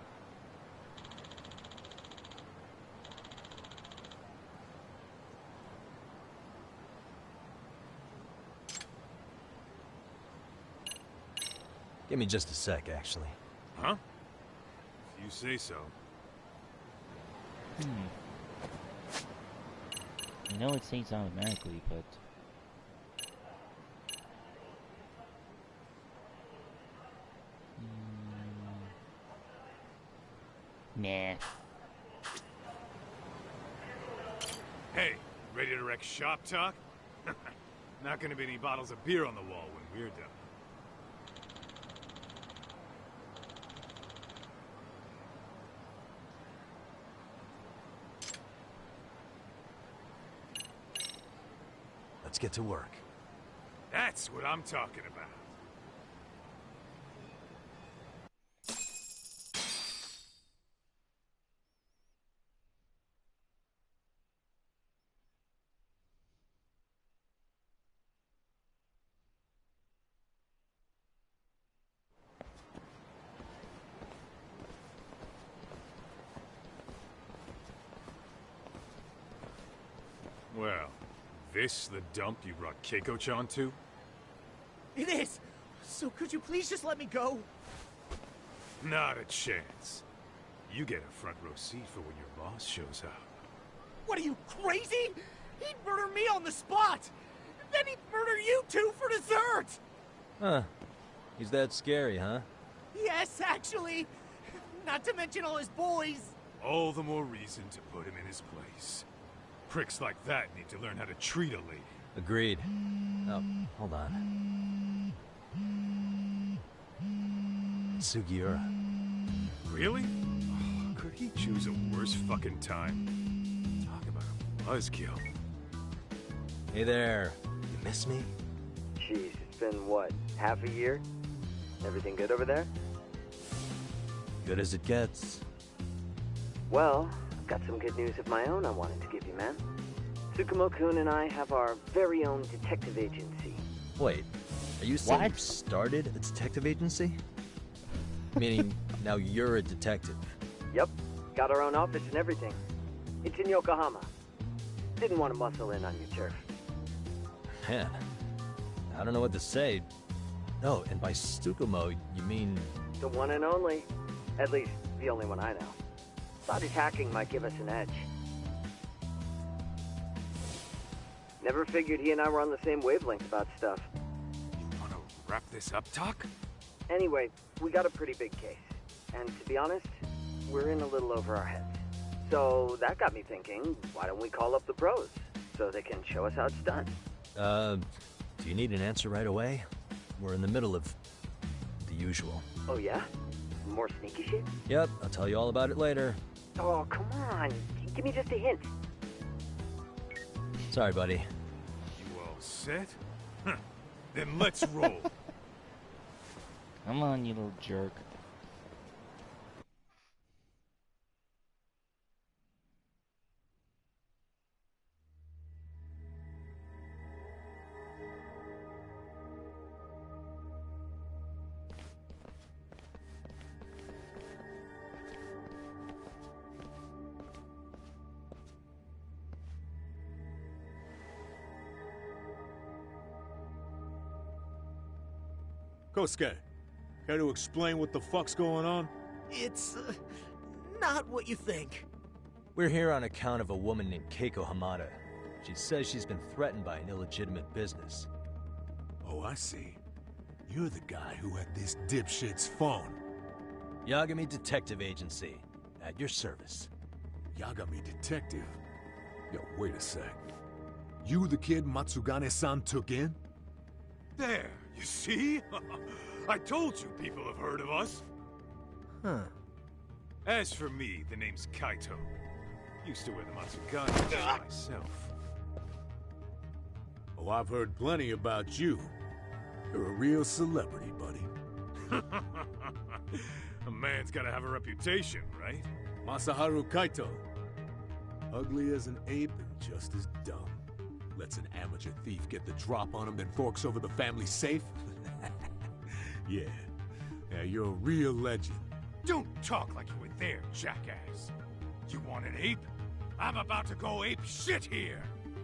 Give me just a sec, actually. Huh? If you say so. I know it saves automatically, but... Nah. Hey, ready to wreck shop talk? Not gonna be any bottles of beer on the wall when we're done. Let's get to work. That's what I'm talking about. Well, this the dump you brought Keiko-chan to? It is! So could you please just let me go? Not a chance. You get a front row seat for when your boss shows up. What are you, crazy? He'd murder me on the spot! Then he'd murder you two for dessert! Huh. He's that scary, huh? Yes, actually. Not to mention all his boys. All the more reason to put him in his place. Pricks like that need to learn how to treat a lady. Agreed. Oh, hold on. Sugiura. Really? Oh, could he choose a worse fucking time? Talk about a buzzkill. Hey there. You miss me? Jeez, it's been what, half a year? Everything good over there? Good as it gets. Well, I've got some good news of my own I wanted to give you, man. Tsukumo-kun and I have our very own detective agency. Wait, are you saying you started a detective agency? Meaning, now you're a detective? Yep, got our own office and everything. It's in Yokohama. Didn't want to muscle in on your turf. Man, I don't know what to say. Oh, and by Tsukumo, you mean... The one and only. At least, the only one I know. Thought his hacking might give us an edge. Never figured he and I were on the same wavelength about stuff. You wanna wrap this up, Talk? Anyway, we got a pretty big case. And to be honest, we're in a little over our heads. So that got me thinking, why don't we call up the pros? So they can show us how it's done. Do you need an answer right away? We're in the middle of the usual. Oh yeah? More sneaky shit? Yep, I'll tell you all about it later. Oh, come on. Give me just a hint. Sorry, buddy. You all set? Huh. Then let's roll. Come on, you little jerk. Kosuke, care to explain what the fuck's going on? It's, not what you think. We're here on account of a woman named Keiko Hamada. She says she's been threatened by an illegitimate business. Oh, I see. You're the guy who had this dipshit's phone. Yagami Detective Agency, at your service. Yagami Detective? Yo, wait a sec. You the kid Matsugane-san took in? There, you see? I told you people have heard of us. Huh. As for me, the name's Kaito. Used to wear the Matsugane myself. Oh, I've heard plenty about you. You're a real celebrity, buddy. A man's gotta have a reputation, right? Masaharu Kaito. Ugly as an ape and just as dumb. Lets an amateur thief get the drop on him, then forks over the family safe? Yeah, you're a real legend. Don't talk like you were there, jackass. You want an ape? I'm about to go ape shit here!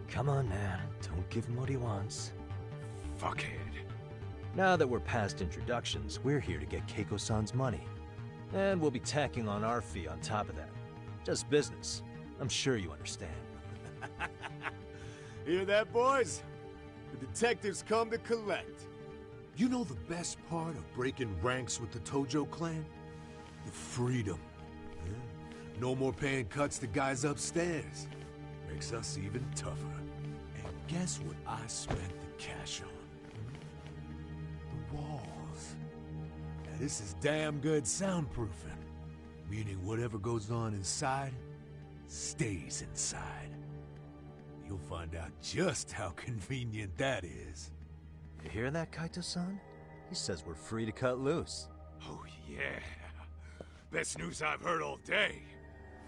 Come on, man. Don't give him what he wants. Fuckhead. Now that we're past introductions, we're here to get Keiko-san's money. And we'll be tacking on our fee on top of that. Just business. I'm sure you understand. Hear that, boys? The detectives come to collect. You know the best part of breaking ranks with the Tojo clan? The freedom. Yeah. No more paying cuts to guys upstairs. Makes us even tougher. And guess what I spent the cash on? The walls. Now this is damn good soundproofing. Meaning whatever goes on inside, stays inside. You'll find out just how convenient that is. You hear that, Kaito-san? He says we're free to cut loose. Oh, yeah. Best news I've heard all day.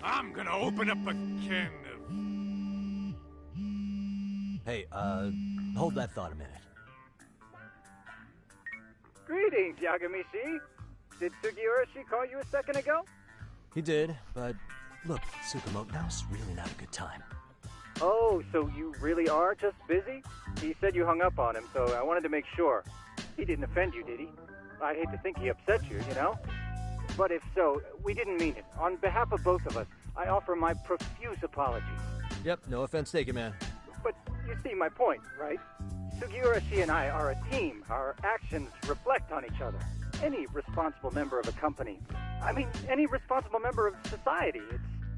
I'm gonna open up a can of... Hey, hold that thought a minute. Greetings, Yagami-shi. Did Sugiura-shi call you a second ago? He did, but look, Tsukumo, now's really not a good time. Oh, so you really are just busy? He said you hung up on him, so I wanted to make sure. He didn't offend you, did he? I hate to think he upset you, you know? But if so, we didn't mean it. On behalf of both of us, I offer my profuse apologies. Yep, no offense taken, man. But you see my point, right? Sugiura-shi and I are a team. Our actions reflect on each other. Any responsible member of a company, I mean, any responsible member of society,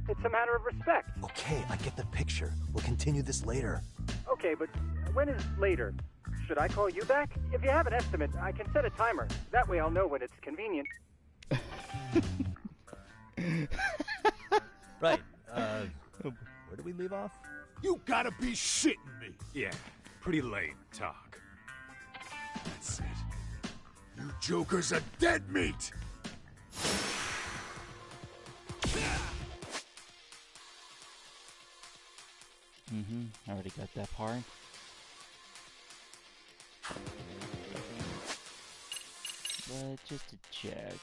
it's a matter of respect. Okay, I get the picture. We'll continue this later. Okay, but when is later? Should I call you back? If you have an estimate, I can set a timer. That way I'll know when it's convenient. Right, where do we leave off? You gotta be shitting me! Yeah, pretty lame talk. That's it. You jokers are dead meat! Already got that part. But just to check.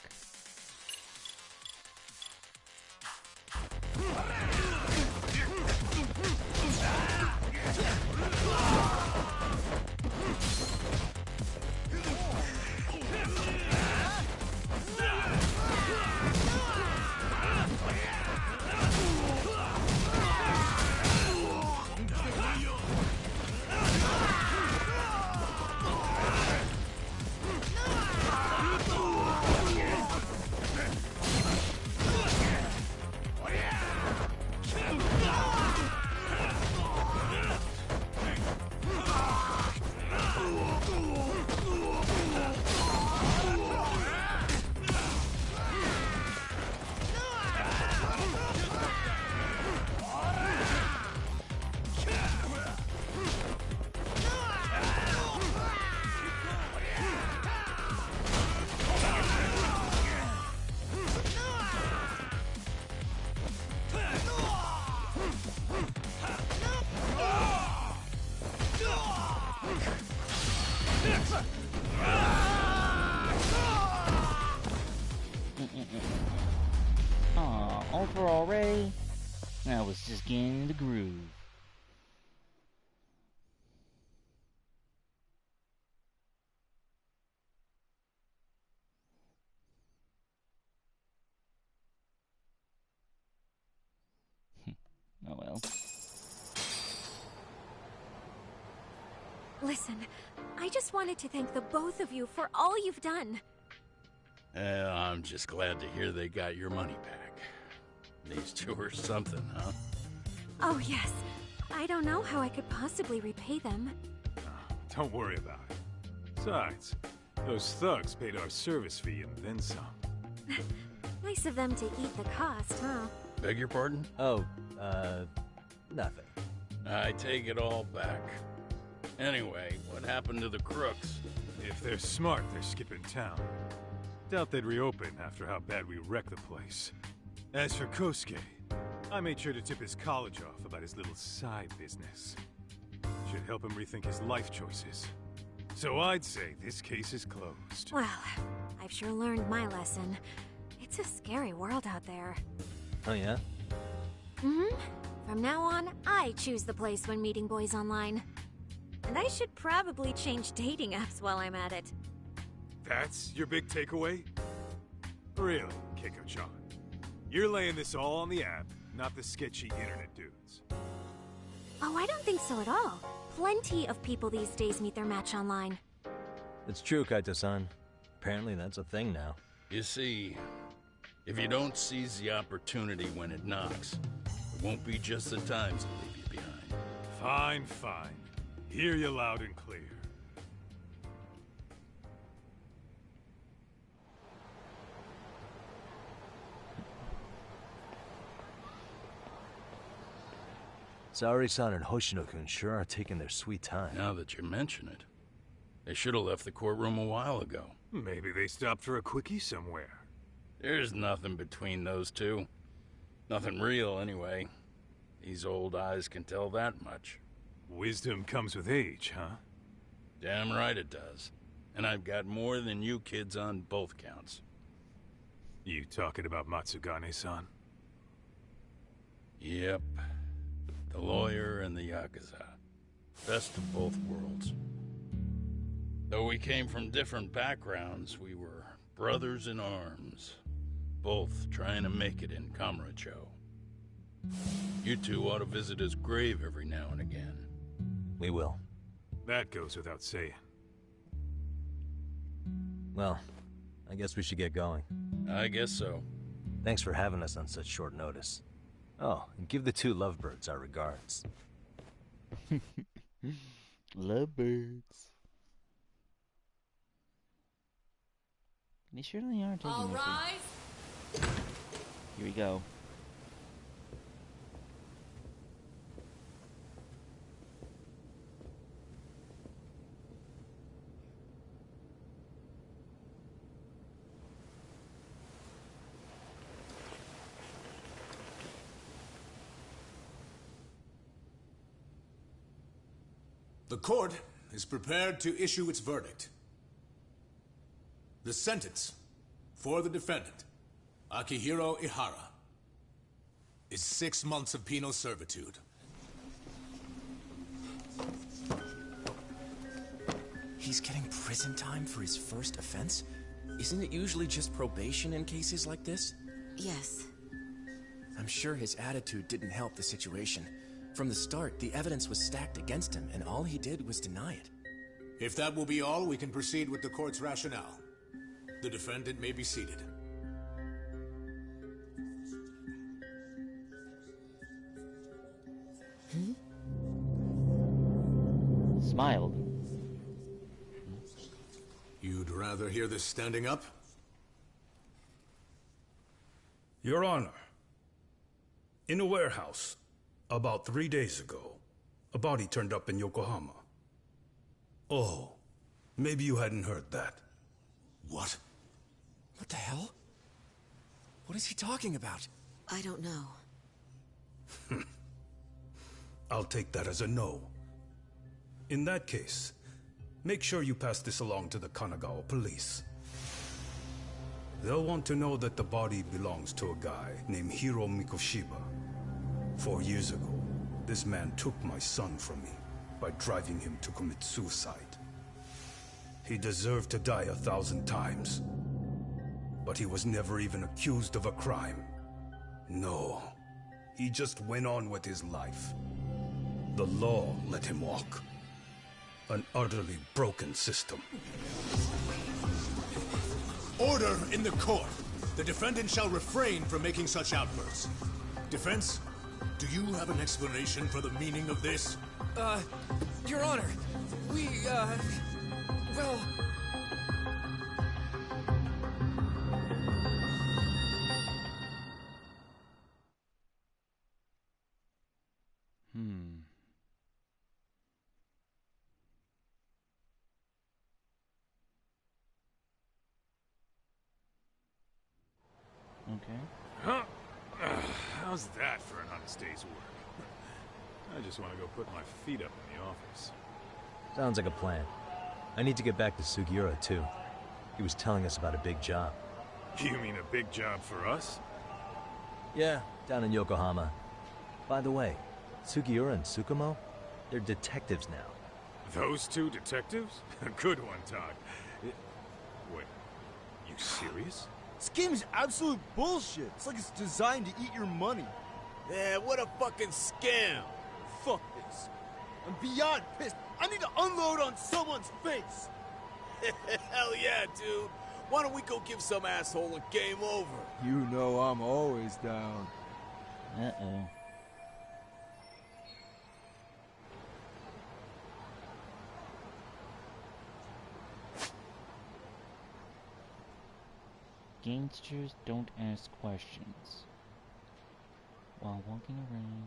Over already? I was just getting in the groove. well. Listen, I just wanted to thank the both of you for all you've done. I'm just glad to hear they got your money back. These two are something, huh? Oh, yes. I don't know how I could possibly repay them. Don't worry about it. Besides, those thugs paid our service fee and then some. Nice of them to eat the cost, huh? Beg your pardon? Oh, nothing. I take it all back. Anyway, what happened to the crooks? If they're smart, they're skipping town. Doubt they'd reopen after how bad we wrecked the place. As for Kosuke, I made sure to tip his college off about his little side business. Should help him rethink his life choices. So I'd say this case is closed. Well, I've sure learned my lesson. It's a scary world out there. Oh, yeah? Mm-hmm. From now on, I choose the place when meeting boys online. And I should probably change dating apps while I'm at it. That's your big takeaway? Really, Keiko-chan? You're laying this all on the app, not the sketchy internet dudes. Oh, I don't think so at all. Plenty of people these days meet their match online. It's true, Kaito-san. Apparently that's a thing now. You see, if you don't seize the opportunity when it knocks, it won't be just the times that leave you behind. Fine, fine. Hear you loud and clear. Saori-san and Hoshino-kun sure are taking their sweet time. Now that you mention it, they should have left the courtroom a while ago. Maybe they stopped for a quickie somewhere. There's nothing between those two. Nothing real, anyway. These old eyes can tell that much. Wisdom comes with age, huh? Damn right it does. And I've got more than you kids on both counts. You talking about Matsugane-san? Yep. The lawyer and the Yakuza. Best of both worlds. Though we came from different backgrounds, we were brothers in arms. Both trying to make it in Kamurocho. You two ought to visit his grave every now and again. We will. That goes without saying. Well, I guess we should get going. I guess so. Thanks for having us on such short notice. Oh, and give the two lovebirds our regards. Lovebirds. They surely are taking All this rise. Here we go. The court is prepared to issue its verdict. The sentence for the defendant, Akihiro Ihara, is 6 months of penal servitude. He's getting prison time for his first offense? Isn't it usually just probation in cases like this? Yes. I'm sure his attitude didn't help the situation. From the start, the evidence was stacked against him, and all he did was deny it. If that will be all, we can proceed with the court's rationale. The defendant may be seated. Smiled. You'd rather hear this standing up? Your Honor, in a warehouse, about 3 days ago, a body turned up in Yokohama. Oh, maybe you hadn't heard that. What? What the hell? What is he talking about? I don't know. I'll take that as a no. In that case, make sure you pass this along to the Kanagawa police. They'll want to know that the body belongs to a guy named Hiro Mikoshiba. 4 years ago, this man took my son from me by driving him to commit suicide. He deserved to die 1,000 times. But he was never even accused of a crime. No, he just went on with his life. The law let him walk. An utterly broken system. Order in the court. The defendant shall refrain from making such outbursts. Defense, do you have an explanation for the meaning of this? Your Honor, well... Okay. Huh? How's that for an honest day's work? I just want to go put my feet up in the office. Sounds like a plan. I need to get back to Sugiura, too. He was telling us about a big job. You mean a big job for us? Yeah, down in Yokohama. By the way, Sugiura and Tsukumo, they're detectives now. Those two detectives? Good one, Todd. Wait, you serious? This game's absolute bullshit. It's like it's designed to eat your money. Yeah, what a fucking scam. Fuck this. I'm beyond pissed. I need to unload on someone's face. Hell yeah, dude. Why don't we go give some asshole a game over? You know I'm always down. Uh-oh. Gangsters don't ask questions while walking around.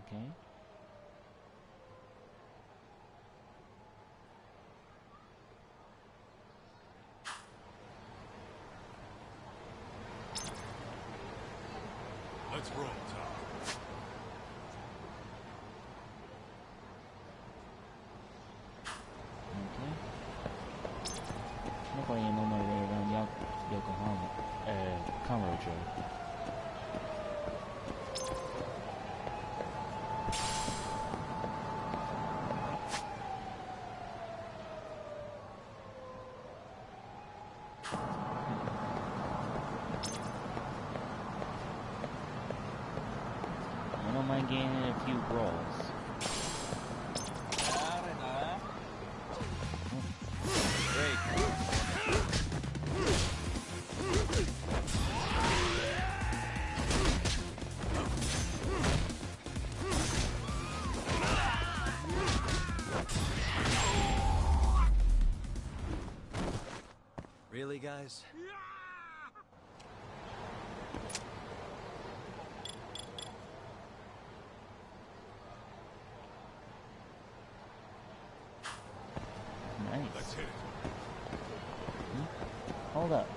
Okay. Let's roll, Tom. Okay. Nobody know my way around Yokohama. Kamurocho. I don't mind getting in a few brawls. Really, guys? Nice. Let's hit it. Hold up.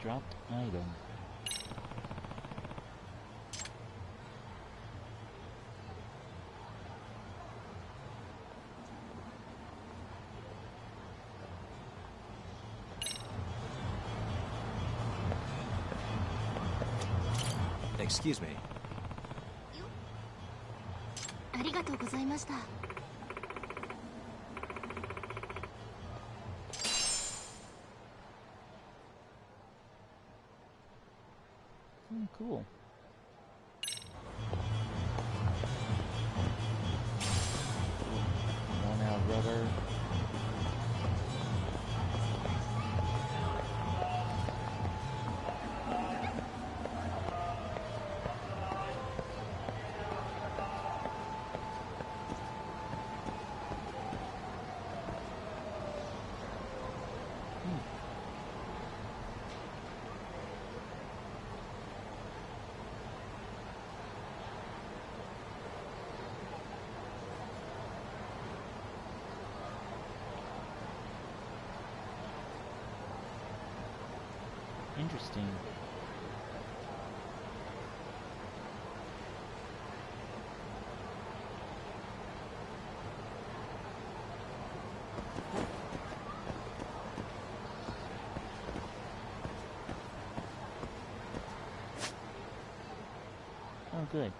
Dropped item. Excuse me. ありがとうございました。Cool. Run out rubber. Interesting. Oh, good.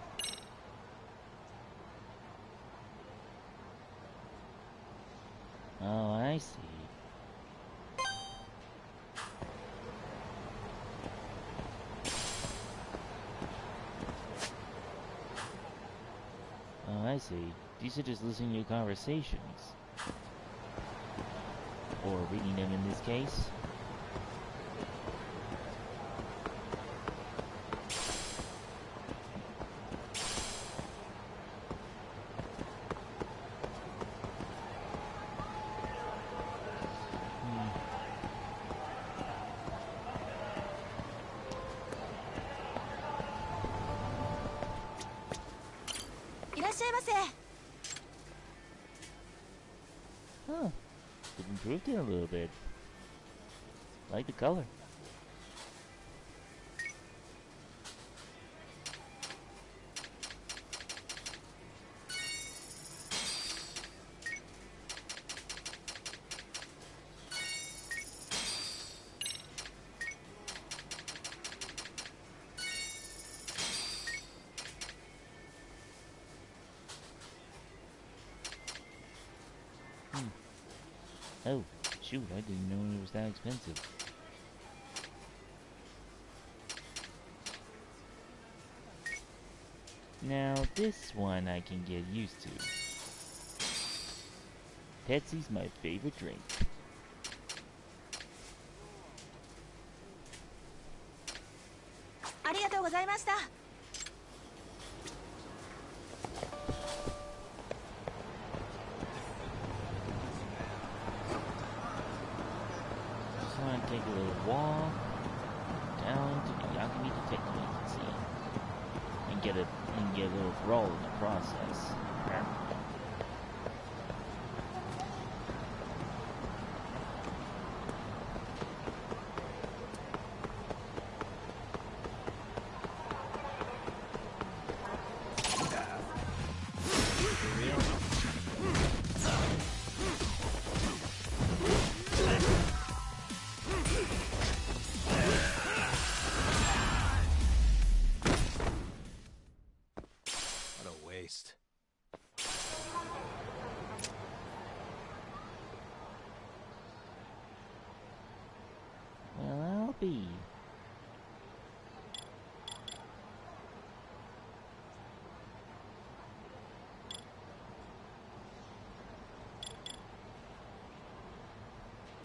Oh, I see. Oh, I see. These are just listening to your conversations. Or reading them in this case. Huh. They've improved it a little bit. I like the color. Oh, shoot, I didn't know it was that expensive. Now, this one I can get used to. Pepsi's my favorite drink. Just want to take a little walk down to the Yakumi Detective Agency and get a little roll in the process. Well, I'll be.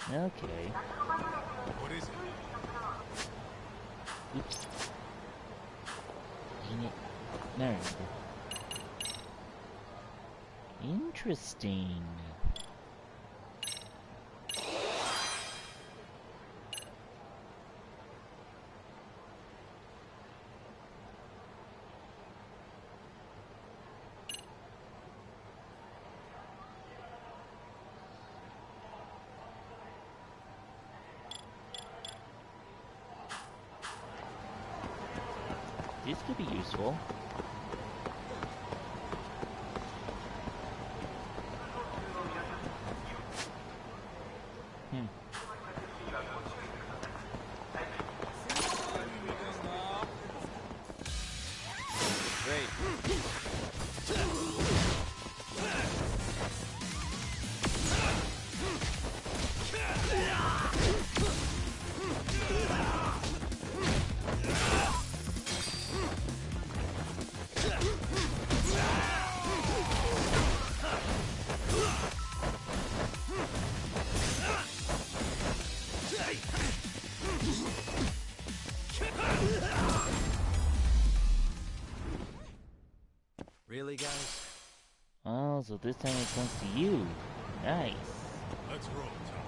Okay. What is it? Oops. Dang it. No. Interesting. This could be useful. Really, guys? Oh, so this time it comes to you. Nice. Let's roll, Tom.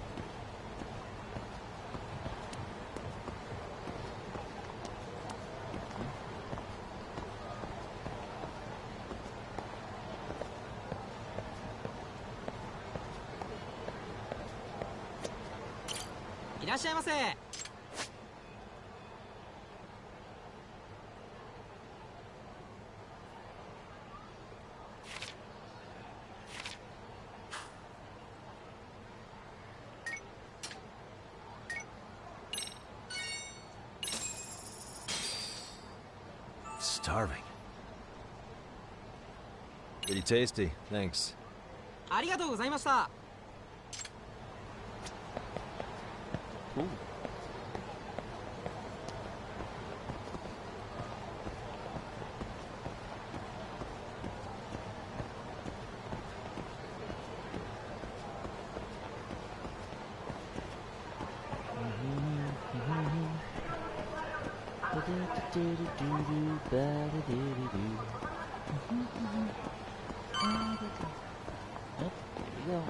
Starving. Pretty tasty, thanks. ありがとうございました。 Cool. Yep, there we go.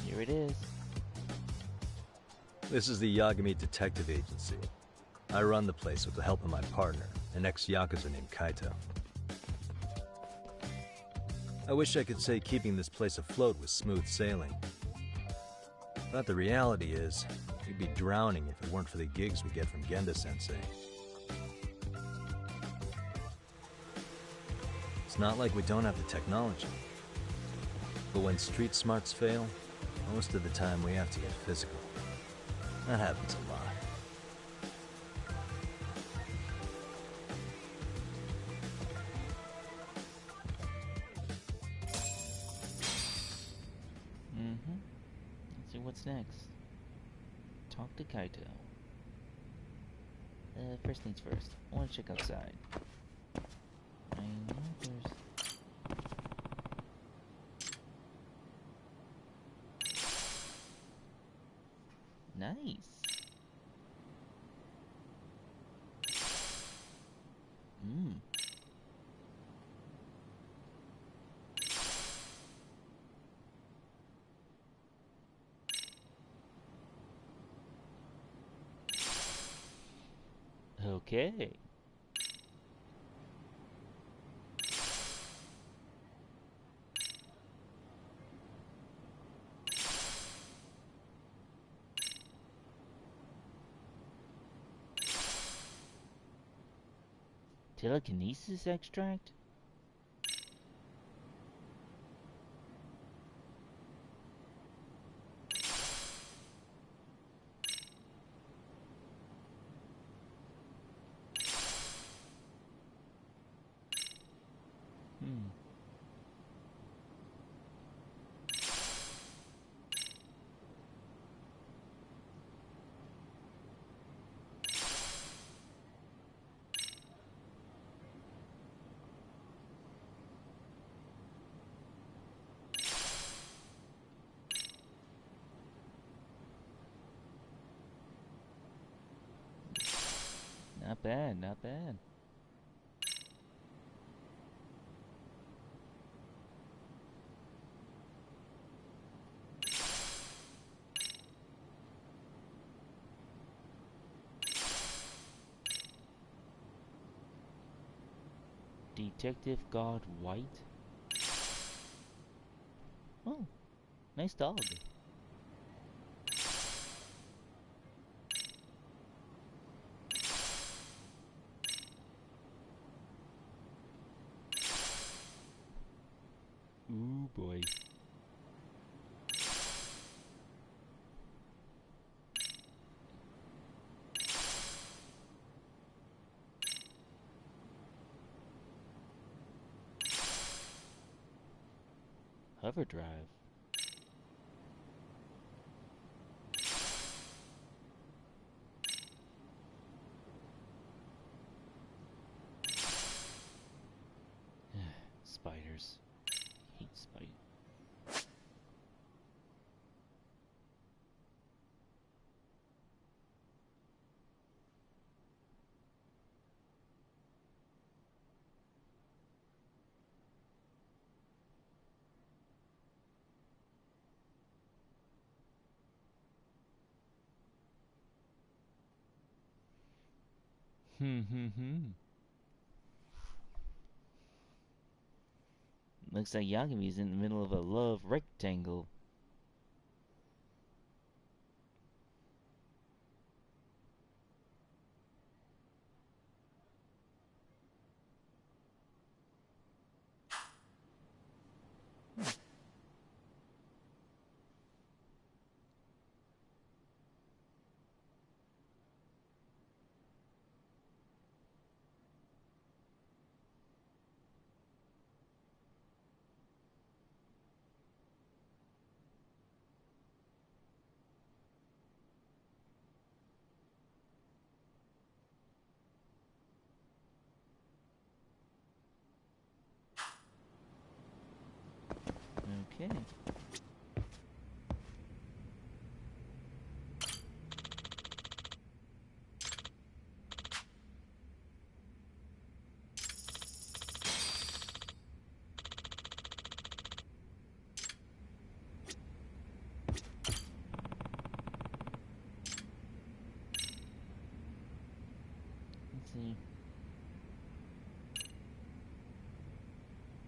Here it is. This is the Yagami Detective Agency. I run the place with the help of my partner, an ex-Yakuza named Kaito. I wish I could say keeping this place afloat was smooth sailing. But the reality is, we'd be drowning if it weren't for the gigs we get from Genda-sensei. It's not like we don't have the technology. But when street smarts fail, most of the time we have to get physical. That happens a lot. Let's see what's next. Talk to Kaito. First things first. I want to check outside. I know there's... Nice. Okay. Telekinesis extract? Not bad, not bad. Detective God White? Oh, nice dog. Ooh boy. Hover drive. Spiders. Hate spiders. Looks like Yagumi's in the middle of a love rectangle. Okay. Let's see.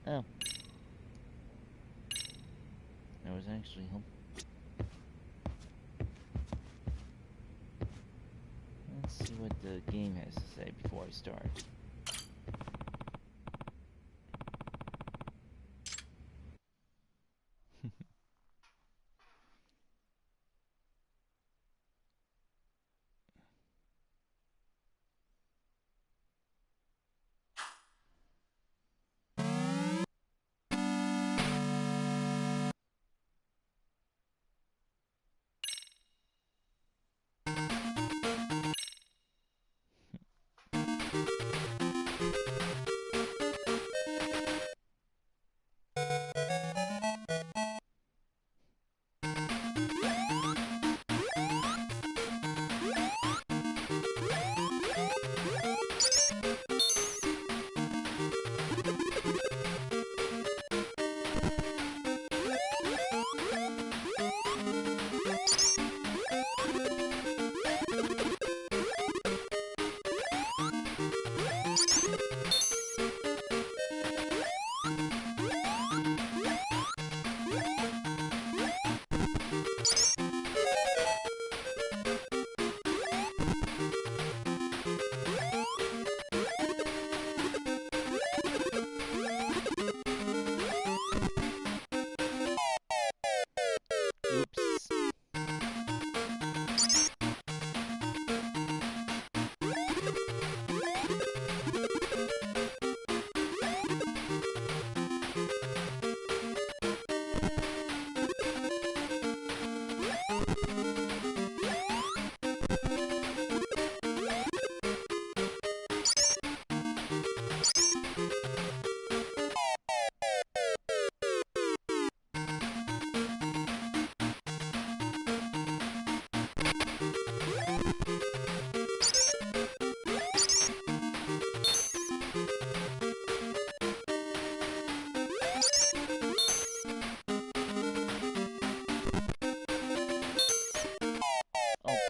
Oh. That was actually home. Let's see what the game has to say before I start.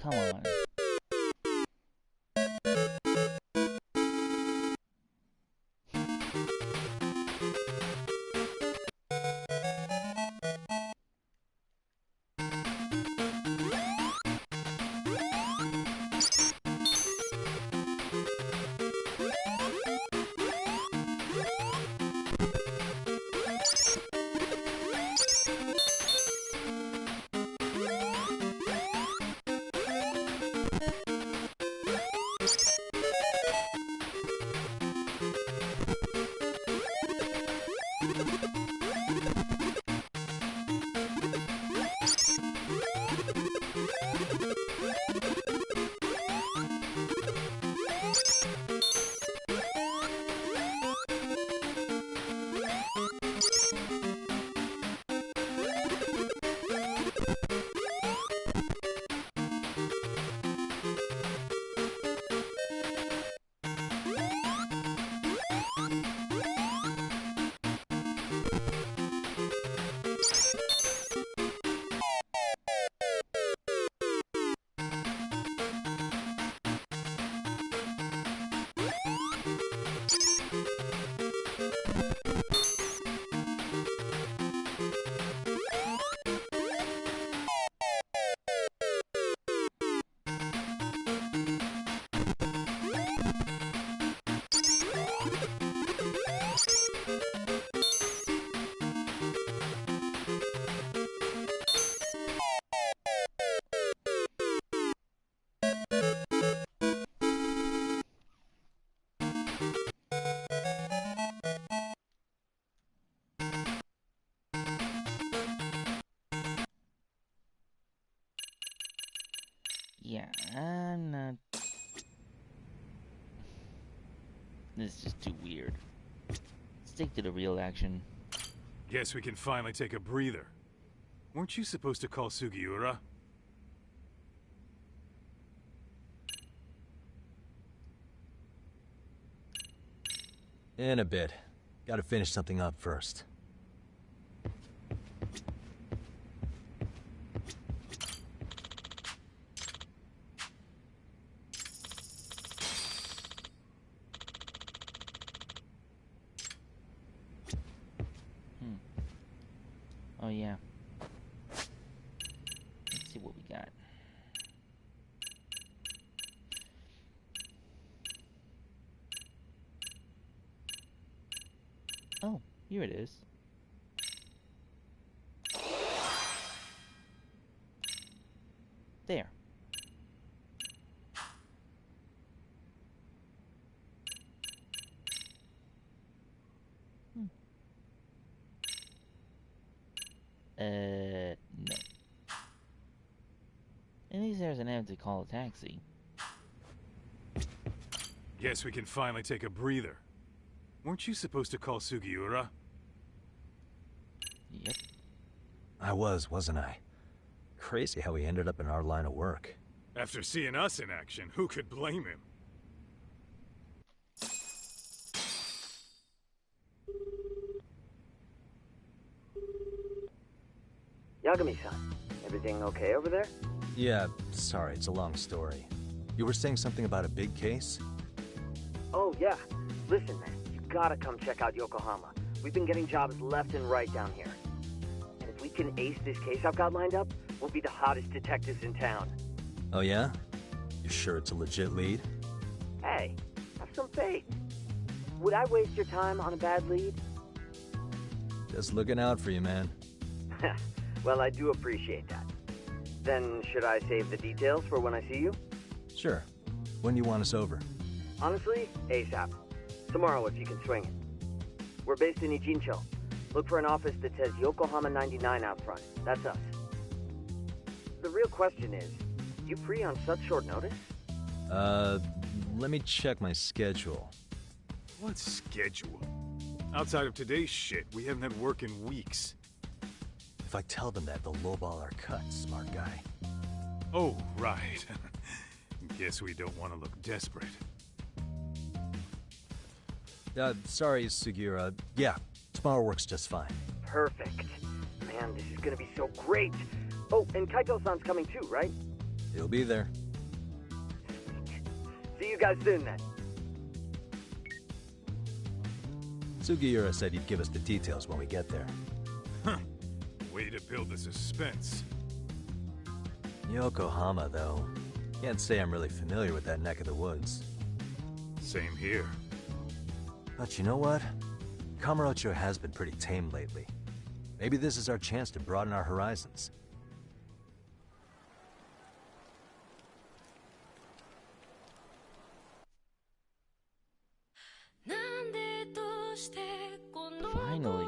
Come on. Yeah, I'm not... This is just too weird. Stick to the real action. Guess we can finally take a breather. Weren't you supposed to call Sugiura? In a bit. Gotta finish something up first. Oh yeah. Let's see what we got. Oh, here it is. There. No. At least there's an attempt to call a taxi. Guess we can finally take a breather. Weren't you supposed to call Sugiura? Yep. I was, wasn't I? Crazy how he ended up in our line of work. After seeing us in action, who could blame him? Yagami-san, everything okay over there? Yeah, sorry, it's a long story. You were saying something about a big case? Oh, yeah. Listen, man, you gotta come check out Yokohama. We've been getting jobs left and right down here. And if we can ace this case I've got lined up, we'll be the hottest detectives in town. Oh yeah? You sure it's a legit lead? Hey, have some faith. Would I waste your time on a bad lead? Just looking out for you, man. Well, I do appreciate that. Then, should I save the details for when I see you? Sure. When do you want us over? Honestly, ASAP. Tomorrow if you can swing it. We're based in Ijincho. Look for an office that says Yokohama 99 out front. That's us. The real question is, you free on such short notice? Let me check my schedule. What schedule? Outside of today's shit, we haven't had work in weeks. If I tell them that, they'll lowball our cut, smart guy. Oh, right. Guess we don't want to look desperate. Sorry, Sugiura. Yeah, tomorrow works just fine. Perfect. Man, this is gonna be so great. Oh, and Kaito-san's coming too, right? He'll be there. See you guys soon, then. Sugiura said he'd give us the details when we get there. Huh. Way to build the suspense. Yokohama, though. Can't say I'm really familiar with that neck of the woods. Same here. But you know what? Kamurocho has been pretty tame lately. Maybe this is our chance to broaden our horizons. Finally.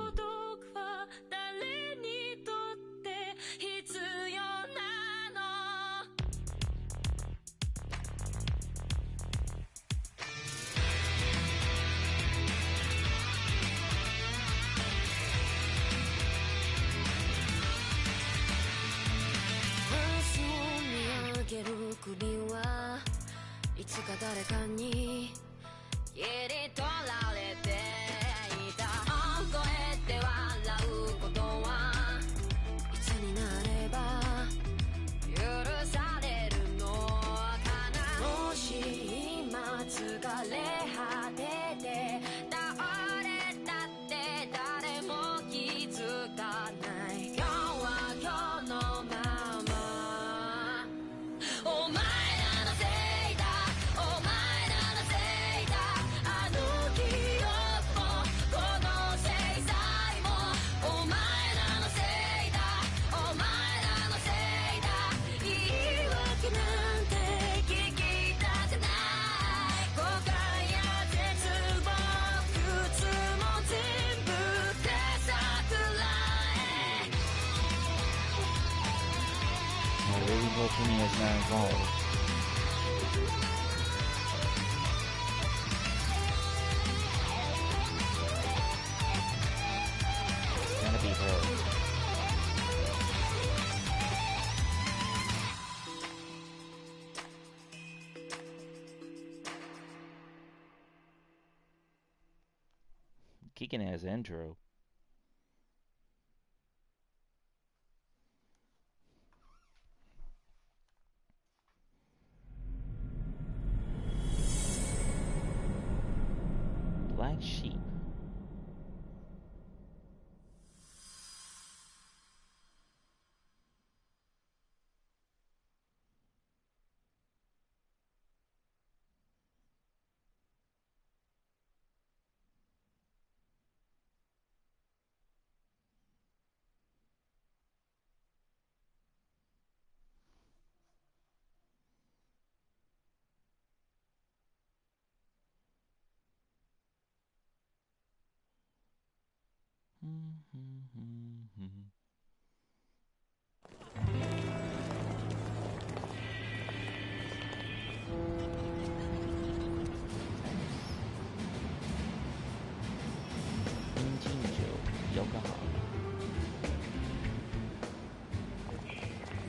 Hoping he is not involved. can ask Endro. Black sheep.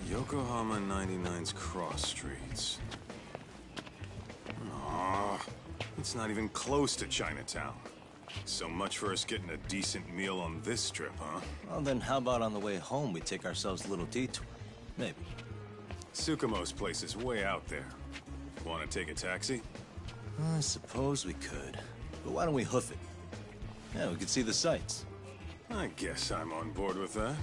Yokohama 99's cross streets. Aw, it's not even close to Chinatown. So much for us getting a decent meal on this trip, huh? Well, then how about on the way home we take ourselves a little detour? Maybe. Tsukumo's place is way out there. Want to take a taxi? I suppose we could. But why don't we hoof it? Yeah, we could see the sights. I guess I'm on board with that.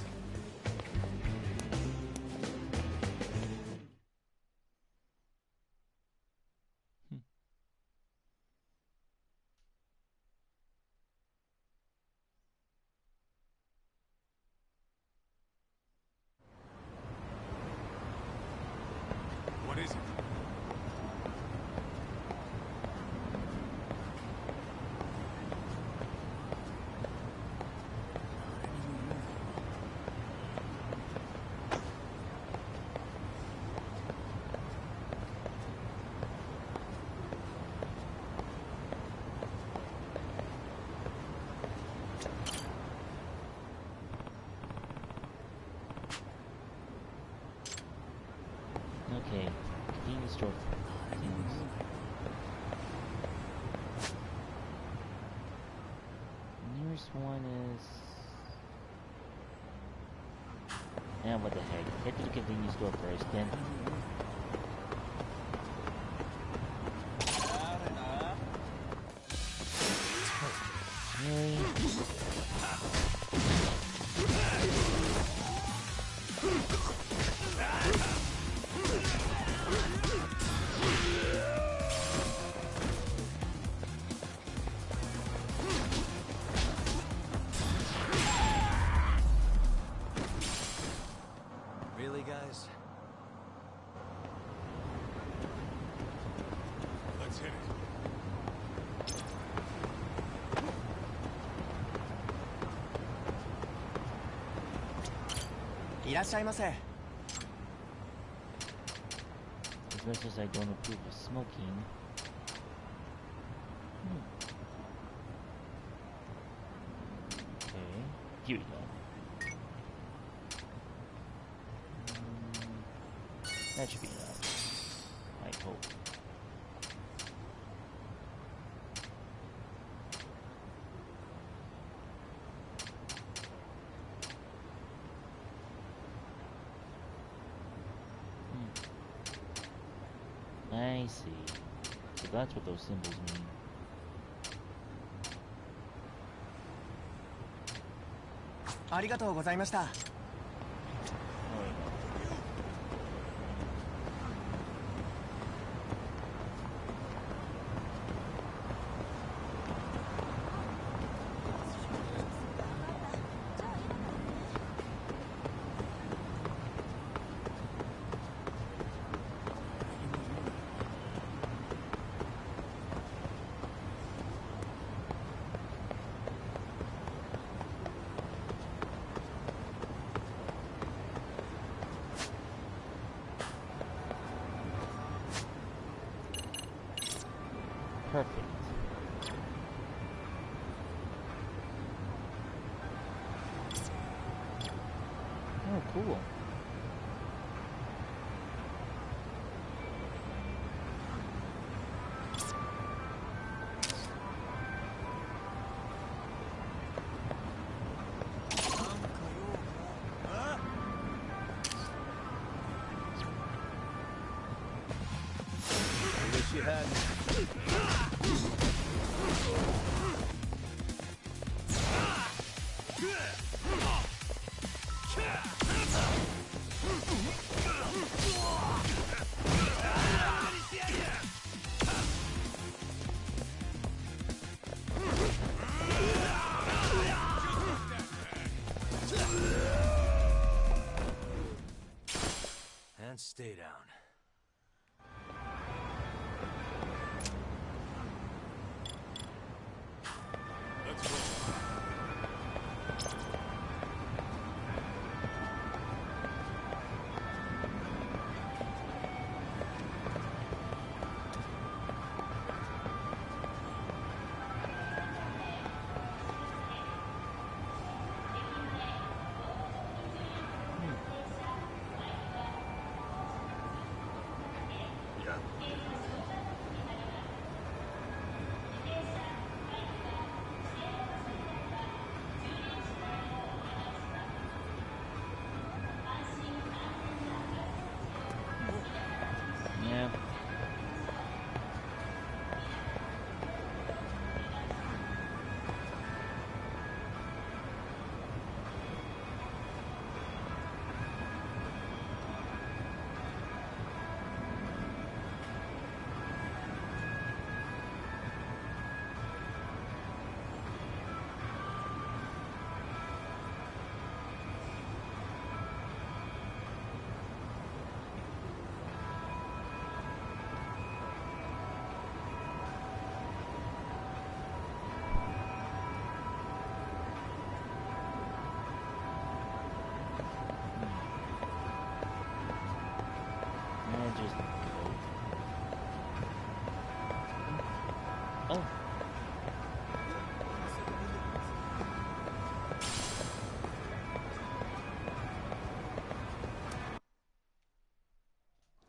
What is it? Okay, convenience store. Nearest one is... And what the heck? Head to the convenience store first, then... Really, guys? Let's hit it. As much as I don't approve of smoking... Okay, here we go. That should be enough. I hope. I see. So that's what those symbols mean. Perfect. Oh, cool. And stay down. Yeah. Just oh.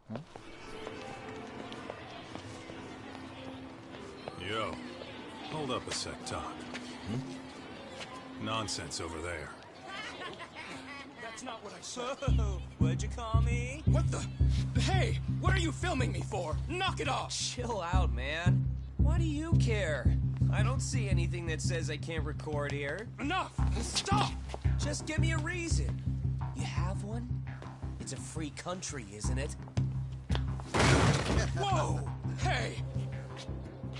Huh? Yo, hold up a sec, Todd. Nonsense over there. That's not what I said. What'd you call me? What the? Hey, what are you filming me for? Knock it off! Chill out, man. Why do you care? I don't see anything that says I can't record here. Enough! Stop! Just give me a reason. You have one? It's a free country, isn't it? Whoa! Hey!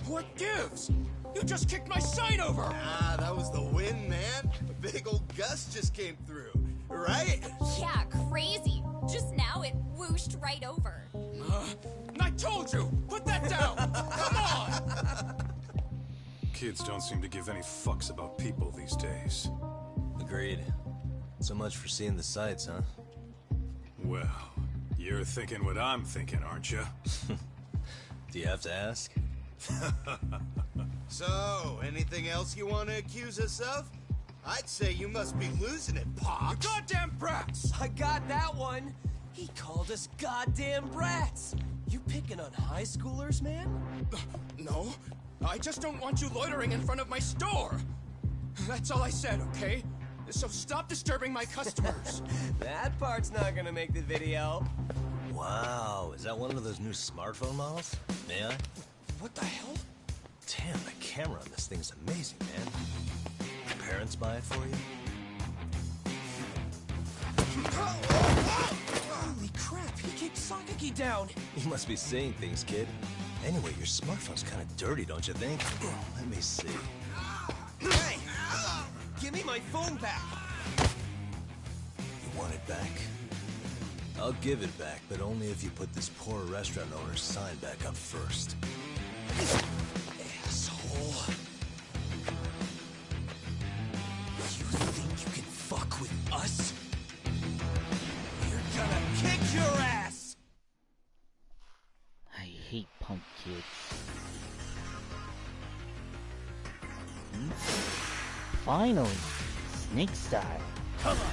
What gives? You just kicked my sign over! Ah, that was the wind, man. A big old gust just came through, right? Yeah, crazy. Just now it whooshed right over. I told you! Put that down! Come on! Kids don't seem to give any fucks about people these days. Agreed. So much for seeing the sights, huh? Well, you're thinking what I'm thinking, aren't you? Do you have to ask? So, anything else you want to accuse us of? I'd say you must be losing it, Pops. You goddamn brats! I got that one! He called us goddamn brats! You picking on high schoolers, man? No, I just don't want you loitering in front of my store. That's all I said, okay? So stop disturbing my customers. That part's not gonna make the video. Wow, is that one of those new smartphone models? May I? What the hell? Damn, the camera on this thing's amazing, man. Your parents buy it for you? Holy crap, he kicked Sakaki down! You must be seeing things, kid. Anyway, your smartphone's kind of dirty, don't you think? Let me see. Hey! Give me my phone back! You want it back? I'll give it back, but only if you put this poor restaurant owner's sign back up first. Asshole. You think you can fuck with us? We're gonna kick your ass! I hate punk kids. Finally, Snake style. Come on.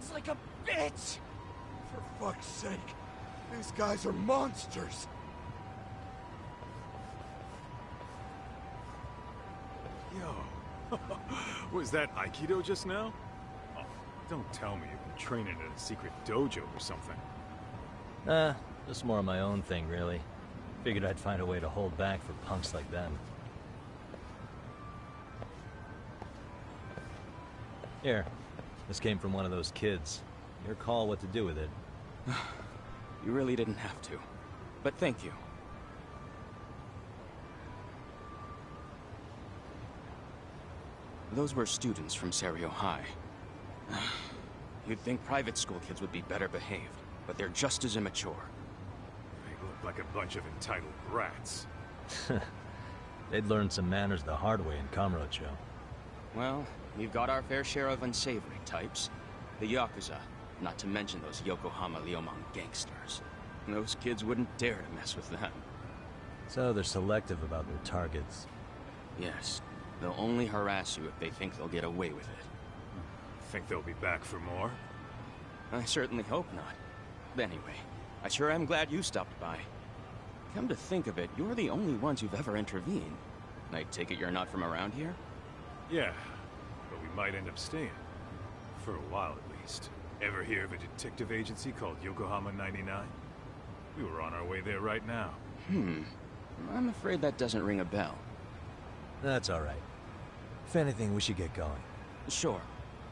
runs like a bitch! For fuck's sake, these guys are monsters! Yo, was that Aikido just now? Oh, don't tell me you've been training at a secret dojo or something. Just more of my own thing, really. Figured I'd find a way to hold back for punks like them. Here, this came from one of those kids. Your call what to do with it. You really didn't have to. But thank you. Those were students from Serio High. You'd think private school kids would be better behaved, but they're just as immature. They look like a bunch of entitled brats. They'd learn some manners the hard way in Kamurocho. Well, we've got our fair share of unsavory types. The Yakuza, not to mention those Yokohama Liuman gangsters. Those kids wouldn't dare to mess with them. So they're selective about their targets. Yes. They'll only harass you if they think they'll get away with it. Think they'll be back for more? I certainly hope not. But anyway, I sure am glad you stopped by. Come to think of it, you're the only ones who've ever intervened. I take it you're not from around here? Yeah, but we might end up staying. For a while, at least. Ever hear of a detective agency called Yokohama 99? We were on our way there right now. I'm afraid that doesn't ring a bell. That's all right. If anything, we should get going. Sure.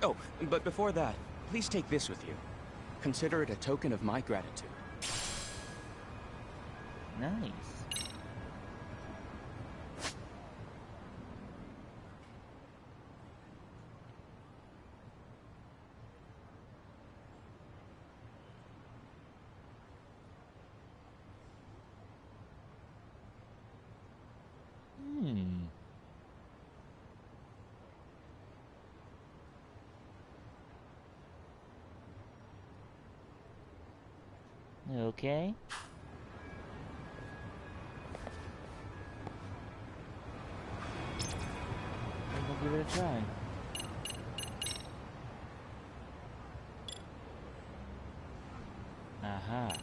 Oh, but before that, please take this with you. Consider it a token of my gratitude. Nice. Okay. We'll give it a try. Aha.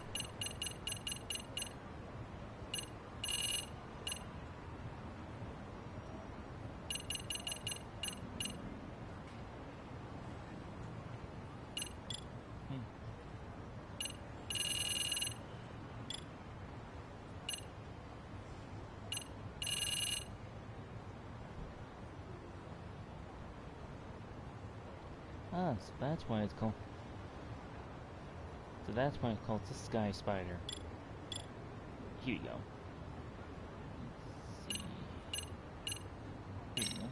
Ah, so that's why it's called. So that's why it's called the Sky Spider. Here you go. Let's see. Here you go.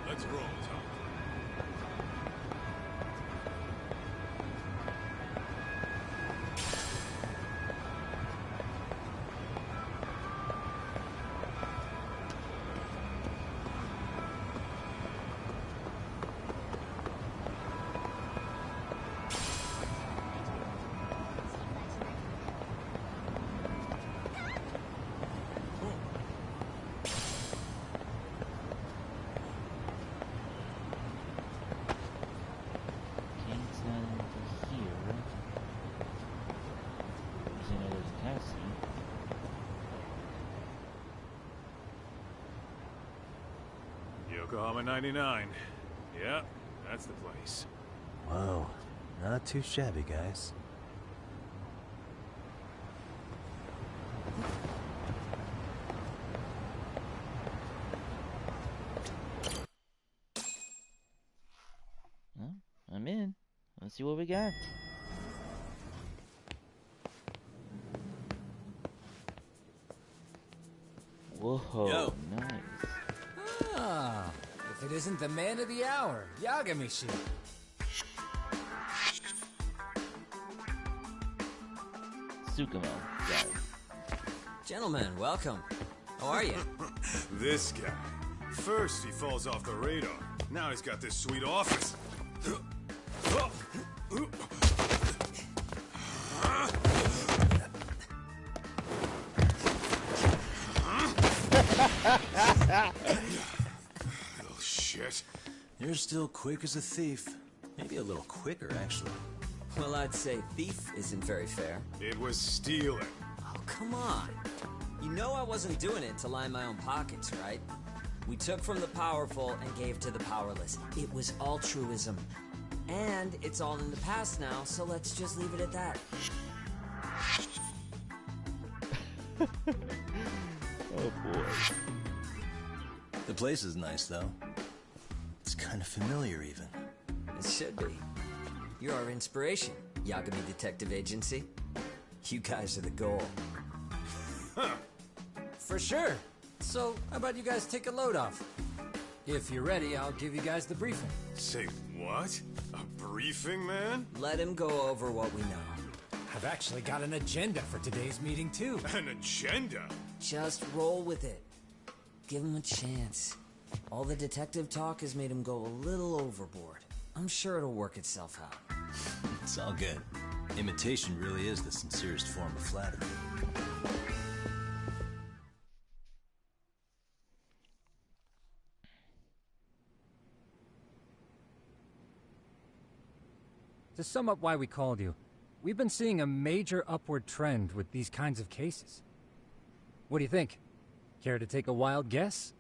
Let's roll, Tom. Yokohama 99. Yeah, that's the place. Whoa, not too shabby, guys. Well, I'm in. Let's see what we got. Whoa, Yo. nice. Ah, if it isn't the man of the hour, Yagami-shi. Tsukumo, got it. Gentlemen, welcome. How are you? This guy. First he falls off the radar. Now he's got this sweet office. Little shit. You're still quick as a thief. Maybe a little quicker, actually. Well, I'd say thief isn't very fair. It was stealing. Oh, come on. You know I wasn't doing it to line my own pockets, right? We took from the powerful and gave to the powerless. It was altruism. And it's all in the past now, so let's just leave it at that. Oh boy. The place is nice, though. It's kind of familiar, even. It should be. You're our inspiration, Yagami Detective Agency. You guys are the goal. Huh. For sure. So, how about you guys take a load off? If you're ready, I'll give you guys the briefing. Say what? A briefing, man? Let him go over what we know. I've actually got an agenda for today's meeting, too. An agenda? Just roll with it. Give him a chance. All the detective talk has made him go a little overboard. I'm sure it'll work itself out. It's all good. Imitation really is the sincerest form of flattery. To sum up why we called you, we've been seeing a major upward trend with these kinds of cases. What do you think? Care to take a wild guess?